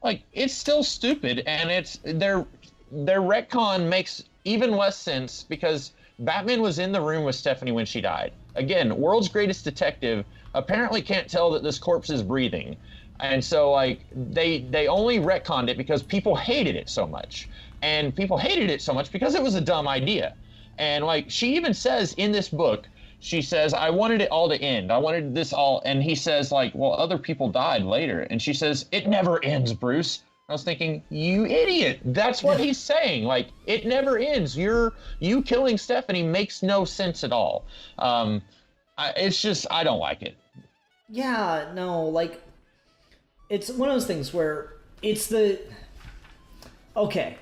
like it's still stupid, and their retcon makes even less sense because Batman was in the room with Stephanie when she died. Again, world's greatest detective apparently can't tell that this corpse is breathing. And so like they only retconned it because people hated it so much. And people hated it so much because it was a dumb idea. And like she even says in this book, she says, I wanted it all to end. I wanted this all. And he says like, well, other people died later. And she says, it never ends, Bruce. I was thinking, you idiot. That's what he's saying. Like, it never ends. You killing Stephanie makes no sense at all. It's just, I don't like it. Yeah, no, like, it's one of those things where okay.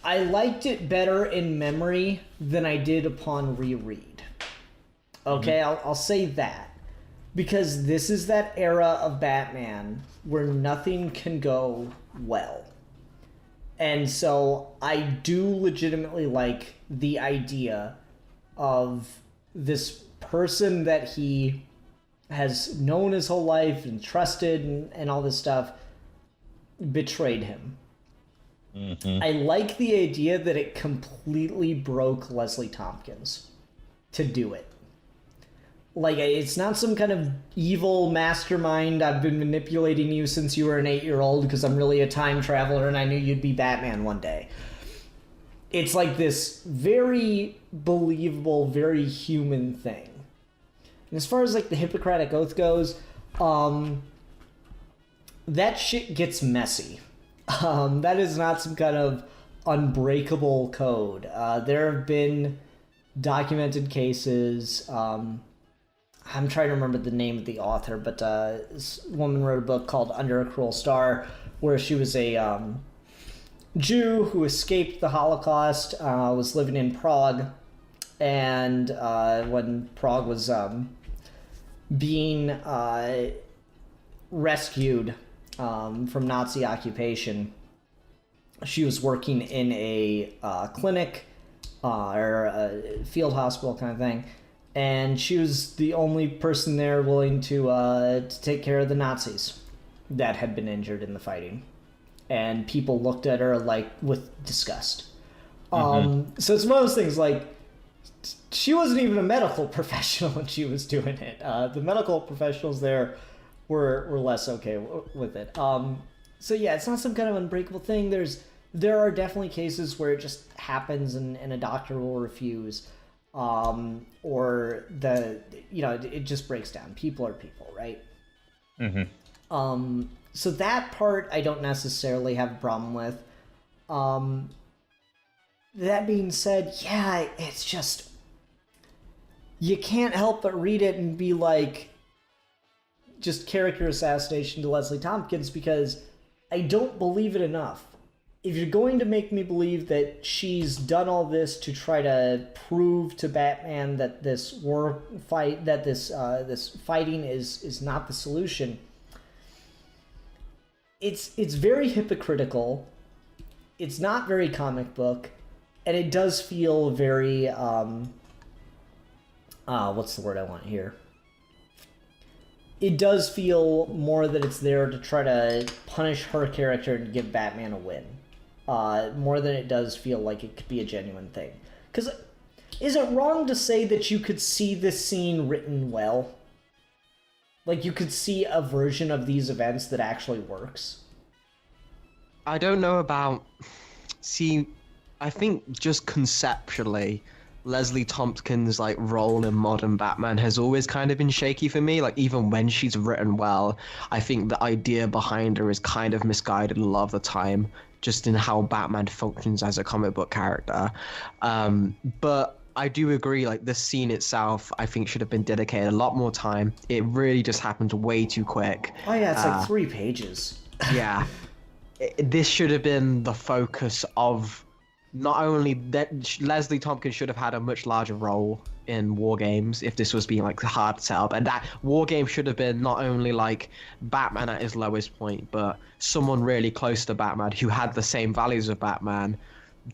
I liked it better in memory than I did upon reread. Okay, mm-hmm. I'll say that. Because this is that era of Batman where nothing can go well. And so I do legitimately like the idea of this person that he has known his whole life and trusted and all this stuff betrayed him. Mm-hmm. I like the idea that it completely broke Leslie Tompkins to do it. Like, it's not some kind of evil mastermind, I've been manipulating you since you were an 8-year-old because I'm really a time traveler and I knew you'd be Batman one day. It's like this very believable, very human thing. And as far as, like, the Hippocratic Oath goes, that shit gets messy. That is not some kind of unbreakable code. There have been documented cases... I'm trying to remember the name of the author, but this woman wrote a book called Under a Cruel Star, where she was a Jew who escaped the Holocaust, was living in Prague, and when Prague was being rescued from Nazi occupation, she was working in a clinic or a field hospital kind of thing. And she was the only person there willing to take care of the Nazis that had been injured in the fighting. And people looked at her like with disgust. Mm-hmm. So it's one of those things like she wasn't even a medical professional when she was doing it. The medical professionals there were less okay with it. So yeah, it's not some kind of unbreakable thing. There are definitely cases where it just happens and a doctor will refuse. Or it just breaks down. People are people, right? Mm-hmm. So that part I don't necessarily have a problem with. That being said, yeah, it's just, you can't help but read it and be like, just character assassination to Leslie Tompkins, because I don't believe it enough. If you're going to make me believe that she's done all this to try to prove to Batman that this this fighting is not the solution, it's very hypocritical. It's not very comic book, and it does feel very what's the word I want here? It does feel more that it's there to try to punish her character and give Batman a win. More than it does feel like it could be a genuine thing. Because is it wrong to say that you could see this scene written well? Like, you could see a version of these events that actually works? I don't know about... See, I think just conceptually, Leslie Tompkins' like role in modern Batman has always kind of been shaky for me. Like, even when she's written well, I think the idea behind her is kind of misguided a lot of the time, just in how Batman functions as a comic book character. But I do agree. Like the scene itself, I think should have been dedicated a lot more time. It really just happened way too quick. Oh yeah, it's like 3 pages. Yeah, this should have been the focus of. Not only that, Leslie Tompkins should have had a much larger role in War Games if this was being like hard setup, and that War Game should have been not only like Batman at his lowest point, but someone really close to Batman who had the same values of Batman,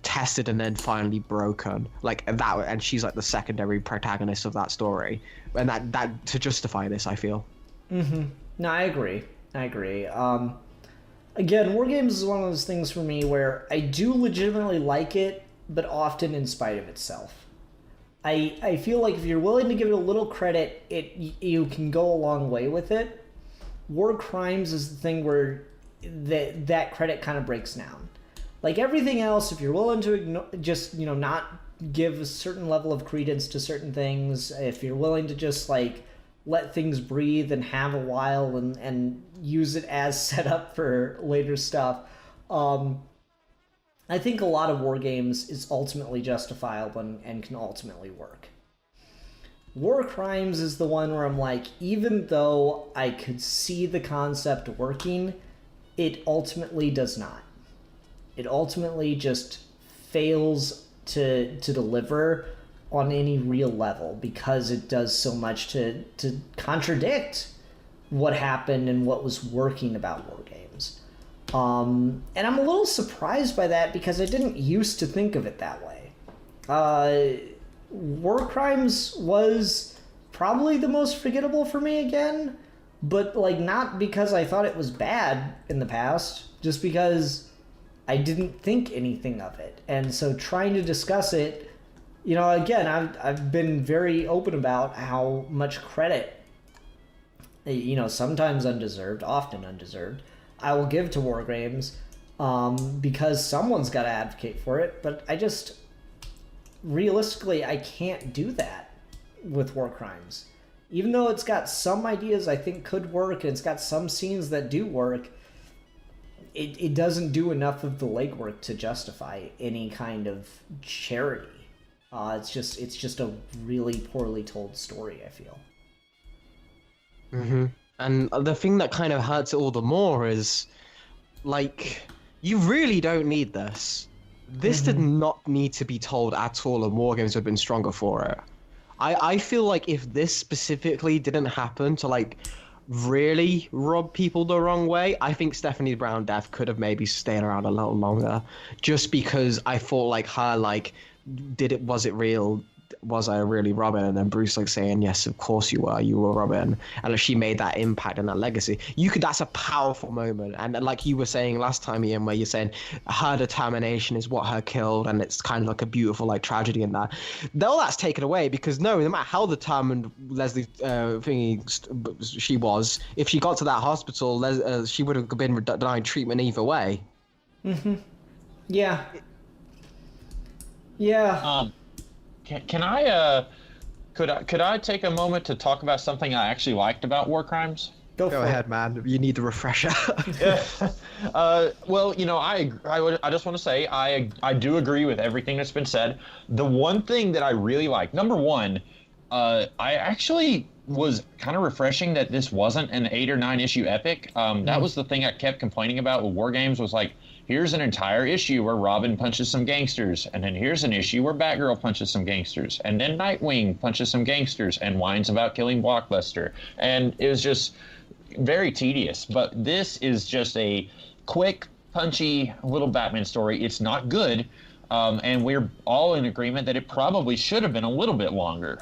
tested and then finally broken, like that, and she's like the secondary protagonist of that story, and that to justify this, I feel. No, I agree. Again, War Games is one of those things for me where I do legitimately like it, but often in spite of itself. I feel like if you're willing to give it a little credit, you can go a long way with it. War Crimes is the thing where that credit kind of breaks down. Like everything else, if you're willing to not give a certain level of credence to certain things, if you're willing to just like let things breathe and have a while and use it as setup for later stuff. I think a lot of War Games is ultimately justifiable and can ultimately work. War Crimes is the one where I'm like, even though I could see the concept working, it ultimately does not. It ultimately just fails to deliver on any real level because it does so much to contradict what happened and what was working about War Games. And I'm a little surprised by that because I didn't used to think of it that way. War Crimes was probably the most forgettable for me again, but like not because I thought it was bad in the past, just because I didn't think anything of it. And so trying to discuss it, again, I've been very open about how much credit, sometimes undeserved, often undeserved, I will give to War Games because someone's got to advocate for it. But realistically, I can't do that with War Crimes. Even though it's got some ideas I think could work and it's got some scenes that do work, it doesn't do enough of the legwork to justify any kind of charity. It's just a really poorly told story, I feel. And the thing that kind of hurts it all the more is, like, you really don't need this. This did not need to be told at all, and War Games would have been stronger for it. I feel like if this specifically didn't happen to, like, really rub people the wrong way, I think Stephanie Brown death could have maybe stayed around a little longer. Just because I thought, like, her, like, was it real? Was I really Robin? And then Bruce like saying, yes, of course you were Robin. And if she made that impact and that legacy, that's a powerful moment. And like you were saying last time, Ian, where you're saying her determination is what her killed, and it's kind of like a beautiful like tragedy in that. All that's taken away because no matter how determined Leslie she was, if she got to that hospital, she would have been denied treatment either way. Yeah. Can I could I take a moment to talk about something I actually liked about War Crimes? Go ahead, man. You need the refresher. Well, I just want to say I do agree with everything that's been said. The one thing that I really like, number one, I actually was kind of refreshing that this wasn't an 8 or 9 issue epic. That was the thing I kept complaining about with War Games, was like, here's an entire issue where Robin punches some gangsters, and then here's an issue where Batgirl punches some gangsters, and then Nightwing punches some gangsters and whines about killing Blockbuster. And it was just very tedious. But this is just a quick, punchy little Batman story. It's not good. And we're all in agreement that it probably should have been a little bit longer.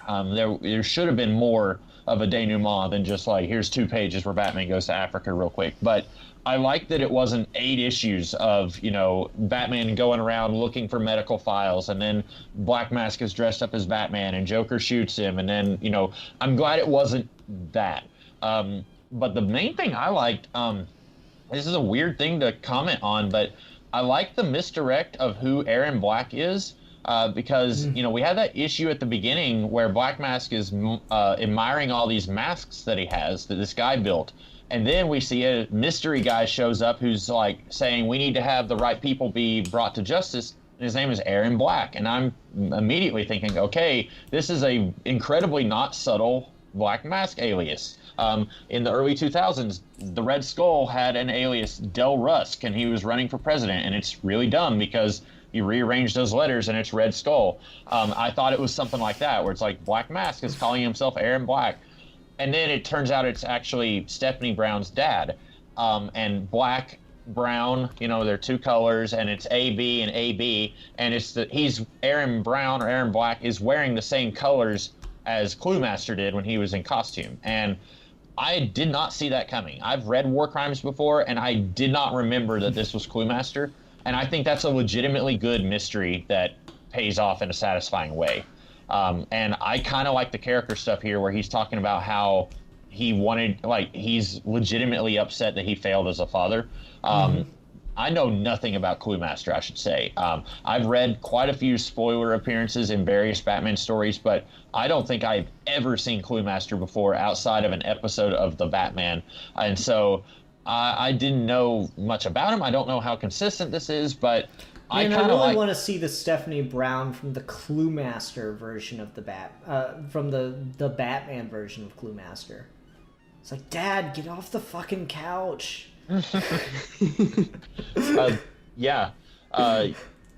There should have been more of a denouement than just like, here's 2 pages where Batman goes to Africa real quick. But I like that it wasn't 8 issues of, Batman going around looking for medical files, and then Black Mask is dressed up as Batman and Joker shoots him, and then, I'm glad it wasn't that. But the main thing I liked, this is a weird thing to comment on, but I like the misdirect of who Aaron Black is. Because, we had that issue at the beginning where Black Mask is admiring all these masks that he has, that this guy built. And then we see a mystery guy shows up who's like saying we need to have the right people be brought to justice. His name is Aaron Black, and I'm immediately thinking, okay, this is a incredibly not subtle Black Mask alias. In the early 2000s, the Red Skull had an alias, Del Rusk, and he was running for president, and it's really dumb because you rearrange those letters and it's Red Skull. I thought it was something like that, where it's like Black Mask is calling himself Aaron Black. And then it turns out it's actually Stephanie Brown's dad. And Black, Brown, they're two colors, and it's AB and AB, and he's Aaron Brown, or Aaron Black is wearing the same colors as Cluemaster did when he was in costume. And I did not see that coming. I've read War Crimes before, and I did not remember that this was Cluemaster. And I think that's a legitimately good mystery that pays off in a satisfying way. And I kind of like the character stuff here where he's talking about how he's legitimately upset that he failed as a father. I know nothing about Cluemaster, I should say. I've read quite a few spoiler appearances in various Batman stories, but I don't think I've ever seen Cluemaster before outside of an episode of The Batman. And so I didn't know much about him. I don't know how consistent this is, but I really want to see the Stephanie Brown from the Cluemaster version of from the Batman version of Cluemaster. It's like, Dad, get off the fucking couch. Yeah.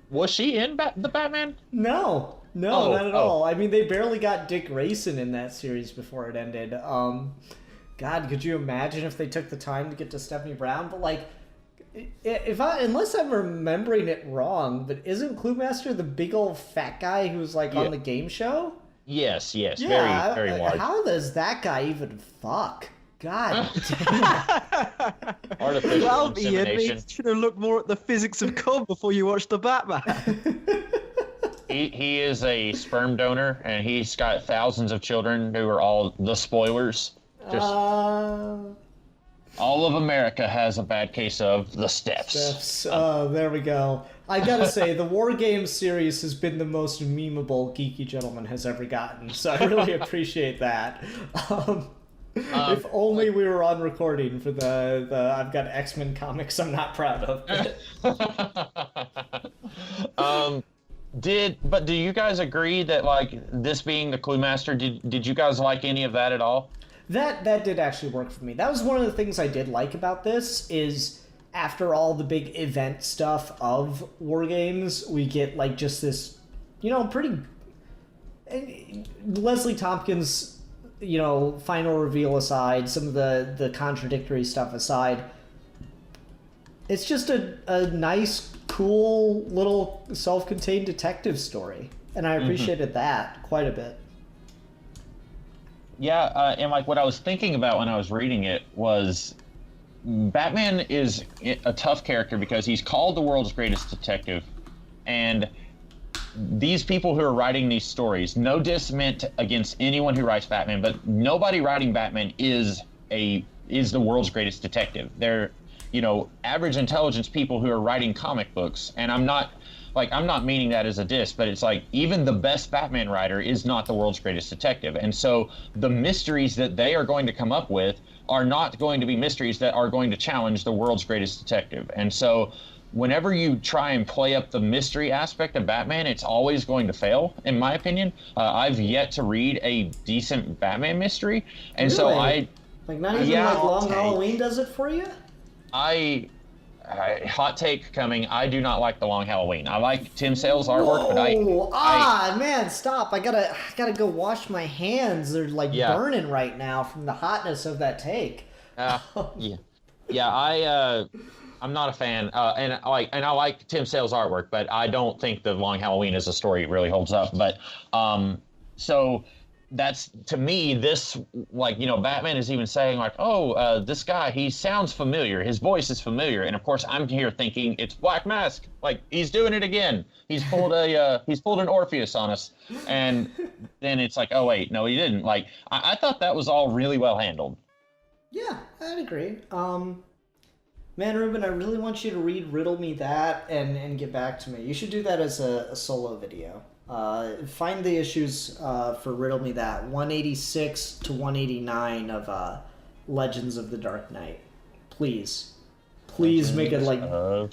Was she in the Batman? No, not at all. I mean, they barely got Dick Grayson in that series before it ended. God, could you imagine if they took the time to get to Stephanie Brown? But like, unless I'm remembering it wrong, but isn't Cluemaster the big old fat guy who's like on the game show? Yes, Yeah, very large. How does that guy even fuck? God damn. Artificial insemination. You should have looked more at the physics of cum before you watched the Batman. He is a sperm donor, and he's got thousands of children who are all the spoilers. All of America has a bad case of the steps. There we go. I gotta say, the War Games series has been the most memeable Geeky Gentleman has ever gotten, so I really appreciate that. If only we were on recording for the I've got X-Men comics I'm not proud of. Do you guys agree that, like, this being the Cluemaster, did you guys like any of that at all? That did actually work for me. That was one of the things I did like about this, is after all the big event stuff of War Games, we get like just this, pretty Leslie Tompkins, final reveal aside, some of the contradictory stuff aside, it's just a nice, cool little self-contained detective story, and I appreciated that quite a bit. Yeah, and like what I was thinking about when I was reading it was Batman is a tough character because he's called the world's greatest detective, and these people who are writing these stories, no diss meant against anyone who writes Batman, but nobody writing Batman is the world's greatest detective. They're, average intelligence people who are writing comic books, and I'm not meaning that as a diss, but it's like even the best Batman writer is not the world's greatest detective. And so the mysteries that they are going to come up with are not going to be mysteries that are going to challenge the world's greatest detective. And so whenever you try and play up the mystery aspect of Batman, it's always going to fail, in my opinion. I've yet to read a decent Batman mystery. And so not even Long Halloween does it for you? Hot take coming. I do not like the Long Halloween. I like Tim Sale's artwork, but man, stop! I gotta go wash my hands. They're burning right now from the hotness of that take. I'm not a fan, and I like Tim Sale's artwork, but I don't think the Long Halloween as a story really holds up. But so that's, to me, this, Batman is even saying this guy, he sounds familiar, his voice is familiar, and of course I'm here thinking it's Black Mask, he's doing it again, he's pulled an Orpheus on us, and then it's like, oh wait, no, he didn't. I thought that was all really well handled. Yeah, I'd agree. Man, Ruben, I really want you to read Riddle Me That and get back to me. You should do that as a solo video. Find the issues for Riddle Me That, 186 to 189 of Legends of the Dark Knight. Please make it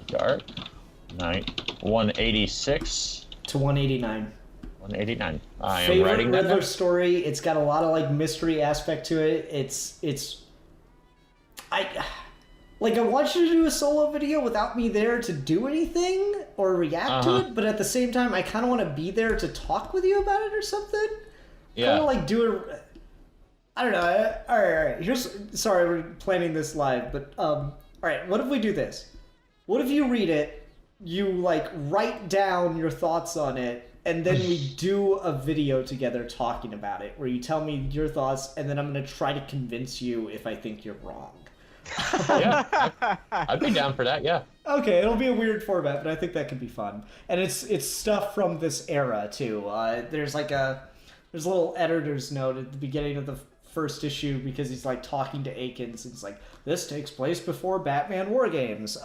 Dark 186 to 189. 189. I am Favorite writing that Riddler down. story. It's got a lot of like mystery aspect to it. I want you to do a solo video without me there to do anything or react to it, but at the same time, I kind of want to be there to talk with you about it or something. Yeah. Kind of like do it. I don't know. All right. Sorry, we're planning this live, but all right. What if we do this? What if you read it, you like write down your thoughts on it, and then we do a video together talking about it, where you tell me your thoughts, and then I'm gonna try to convince you if I think you're wrong. Yeah, I'd be down for that. Yeah. Okay, it'll be a weird format, but I think that could be fun. And it's stuff from this era too. There's a little editor's note at the beginning of the first issue because he's like talking to Akins and he's like, "This takes place before Batman War Games."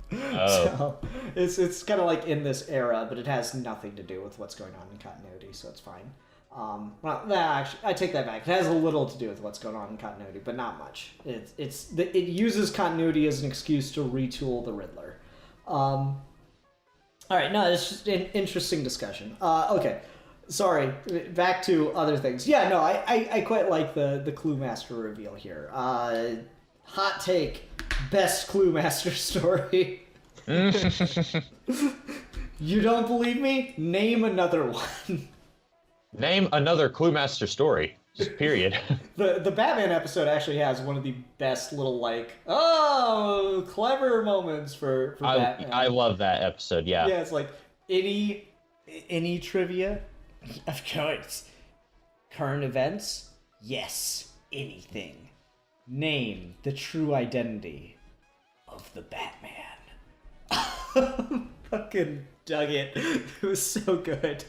So it's kind of like in this era, but it has nothing to do with what's going on in continuity, so it's fine. Actually, I take that back. It has a little to do with what's going on in continuity, but not much. It uses continuity as an excuse to retool the Riddler. All right, no, it's just an interesting discussion. Okay, sorry. Back to other things. Yeah, no, I quite like the Cluemaster reveal here. Hot take: best Cluemaster story. You don't believe me? Name another one. Name another Cluemaster story. Just period. The Batman episode actually has one of the best little clever moments for Batman. I love that episode. Yeah. Yeah, it's like any trivia, of course. Current events, yes, anything. Name the true identity of the Batman. Fucking dug it. It was so good.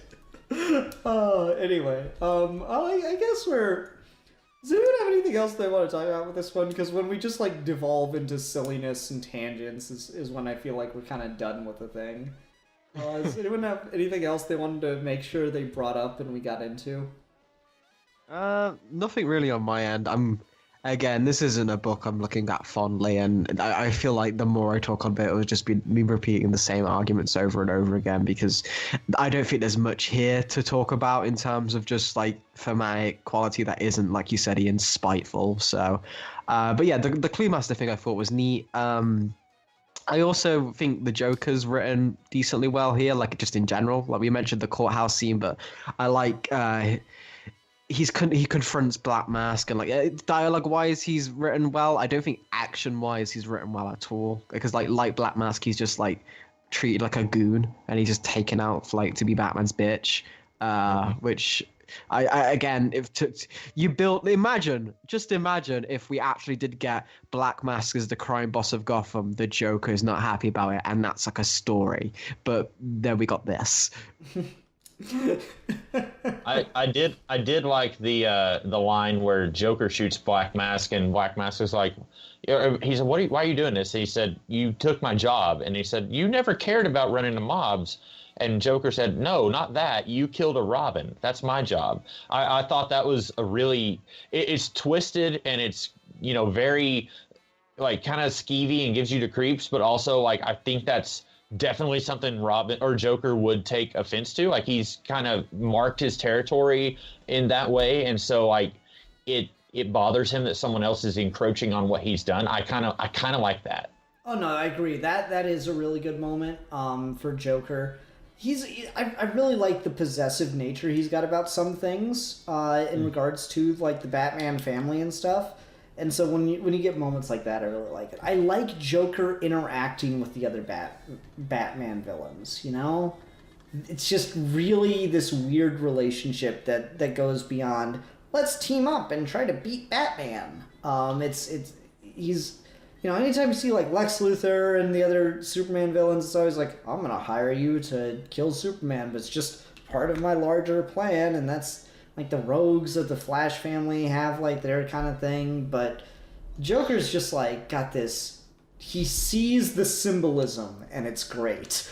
Anyway, I guess does anyone have anything else they want to talk about with this one? Because when we just like devolve into silliness and tangents is when I feel like we're kind of done with the thing. Does anyone have anything else they wanted to make sure they brought up and we got into? Nothing really on my end. Again, this isn't a book I'm looking at fondly, and I feel like the more I talk on it, it'll just be me repeating the same arguments over and over again, because I don't think there's much here to talk about in terms of just like thematic quality that isn't, like you said, Ian, spiteful. So, but yeah, the Cluemaster thing I thought was neat. I also think the Joker's written decently well here, like just in general. Like we mentioned the courthouse scene, but I like he confronts Black Mask, and like dialogue wise he's written well. I don't think action wise he's written well at all, because like Black Mask, he's just like treated like a goon and he's just taken out for, like, to be Batman's bitch, which I again, imagine if we actually did get Black Mask as the crime boss of Gotham, the Joker is not happy about it, and that's like a story, but then we got this. I did like the line where Joker shoots Black Mask, and Black Mask is like, he said, why are you doing this? And he said, you took my job. And he said, you never cared about running the mobs. And Joker said, no, not that. You killed a Robin. That's my job. I thought that was a really, it's twisted, and it's, very like kind of skeevy and gives you the creeps, but also like I think that's definitely something Robin or Joker would take offense to. Like he's kind of marked his territory in that way, and so like it bothers him that someone else is encroaching on what he's done. I kind of like that. Oh no, I agree. That is a really good moment for Joker. I really like the possessive nature he's got about some things in regards to like the Batman family and stuff. And so when you get moments like that, I really like it. I like Joker interacting with the other Batman villains, It's just really this weird relationship that goes beyond, let's team up and try to beat Batman. He's anytime you see like Lex Luthor and the other Superman villains, it's always like, I'm going to hire you to kill Superman, but it's just part of my larger plan, and that's like the rogues of the Flash family have like their kind of thing, but Joker's just like got this, he sees the symbolism and it's great.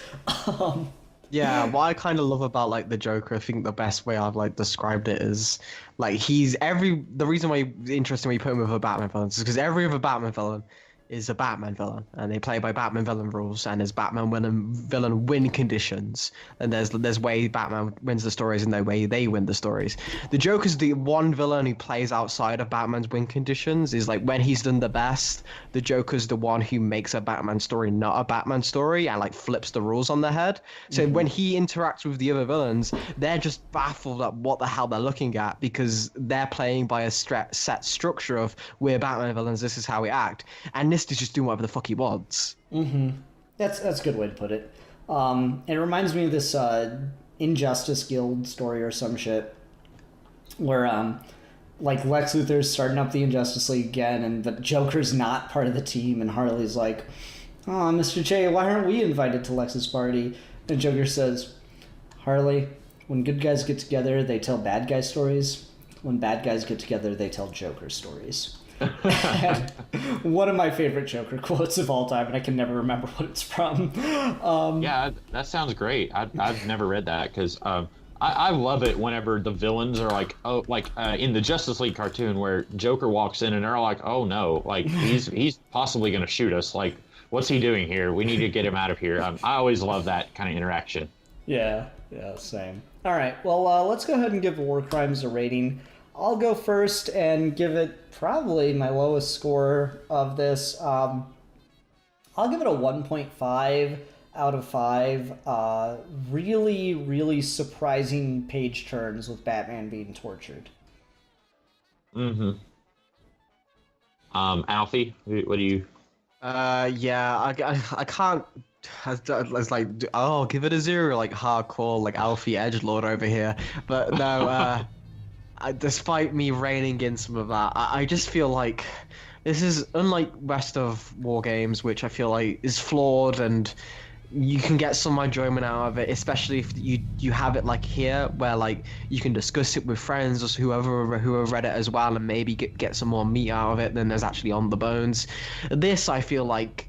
Yeah, what I kind of love about like the Joker, I think the best way I've like described it is like the reason why it's interesting when you put him with a Batman villain is because every other Batman villain is a Batman villain, and they play by Batman villain rules, and there's Batman villain win conditions, and there's way Batman wins the stories and the way they win the stories. The Joker's the one villain who plays outside of Batman's win conditions. Is like when he's done the best, the Joker's the one who makes a Batman story not a Batman story and like flips the rules on their head. So when he interacts with the other villains, they're just baffled at what the hell they're looking at, because they're playing by a set structure of we're Batman villains, this is how we act, and this is just doing whatever the fuck he wants. That's a good way to put it. It reminds me of this Injustice Guild story or some shit, where like Lex Luthor's starting up the Injustice League again, and the Joker's not part of the team, and Harley's like, "Oh, Mr. J, why aren't we invited to Lex's party?" And Joker says, "Harley, when good guys get together, they tell bad guy stories. When bad guys get together, they tell Joker stories." One of my favorite Joker quotes of all time, and I can never remember what it's from. Yeah, that sounds great. I've never read that, because I love it whenever the villains are like, in the Justice League cartoon where Joker walks in and they're like, oh no, like he's possibly going to shoot us. Like, what's he doing here? We need to get him out of here. I always love that kind of interaction. Yeah, same. All right, well, let's go ahead and give War Crimes a rating. I'll go first and give it probably my lowest score of this. I'll give it a 1.5 out of 5. Really, really surprising page turns with Batman being tortured. Alfie, what do you... Yeah, I can't... It's like, oh, give it a 0, like hardcore, like Alfie edgelord over here. But no, despite me reining in some of that, I just feel like this is unlike rest of War Games, which I feel like is flawed, and you can get some enjoyment out of it, especially if you have it like here, where like you can discuss it with friends or whoever who have read it as well, and maybe get some more meat out of it than there's actually on the bones. This, I feel like,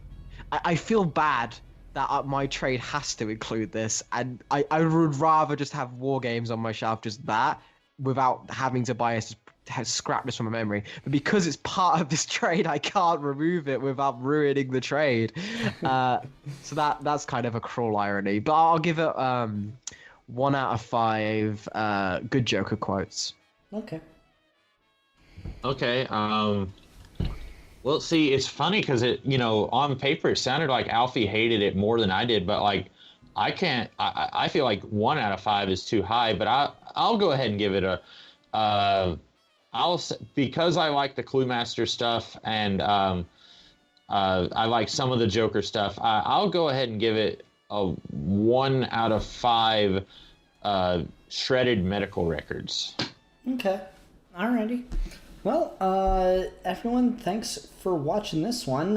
I feel bad that my trade has to include this, and I would rather just have War Games on my shelf, just that, without having to buy scrap this from my memory. But because it's part of this trade, I can't remove it without ruining the trade. So that's kind of a cruel irony. But I'll give it 1 out of 5 good Joker quotes. Okay. Well, see, it's funny because it, on paper, it sounded like Alfie hated it more than I did, but like, I feel like 1 out of 5 is too high, but I'll go ahead and give it a, because I like the Cluemaster stuff, and I like some of the Joker stuff, I'll go ahead and give it a 1 out of 5 shredded medical records. Okay. Alrighty. Well, everyone, thanks for watching this one.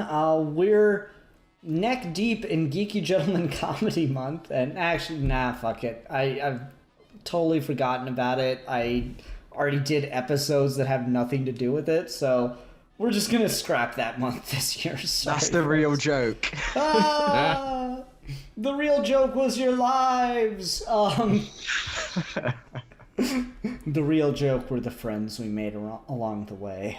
We're neck deep in Geeky Gentleman Comedy Month, and actually, fuck it. I've totally forgotten about it. I already did episodes that have nothing to do with it, so we're just gonna scrap that month this year. Sorry, that's the real joke. The real joke was your lives. The real joke were the friends we made along the way.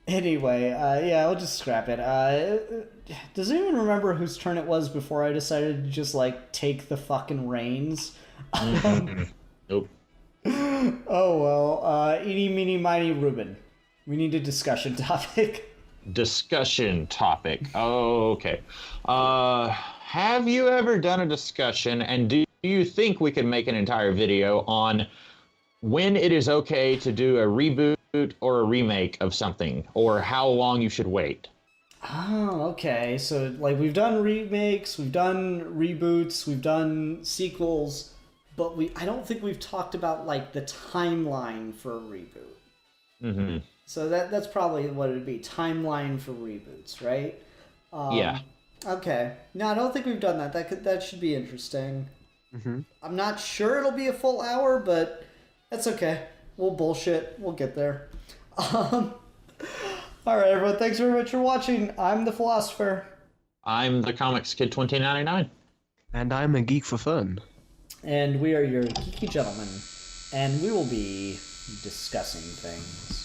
Anyway, yeah, I'll just scrap it. Does anyone remember whose turn it was before I decided to just, like, take the fucking reins? Nope. Oh, well, eeny, meeny, miny, Ruben. We need a discussion topic. Discussion topic. Oh, okay. Have you ever done a discussion, and do you think we could make an entire video on when it is okay to do a reboot or a remake of something, or how long you should wait? Oh, okay. So, like, we've done remakes, we've done reboots, we've done sequels, but I don't think we've talked about, like, the timeline for a reboot. Mm-hmm. So that's probably what it would be, timeline for reboots, right? Yeah. Okay. No, I don't think we've done that. That should be interesting. Mm-hmm. I'm not sure it'll be a full hour, but that's okay. We'll bullshit. We'll get there. All right, everyone. Thanks very much for watching. I'm the Philosopher. I'm the Comics Kid 2099. And I'm a geek for fun. And we are your Geeky Gentlemen. And we will be discussing things.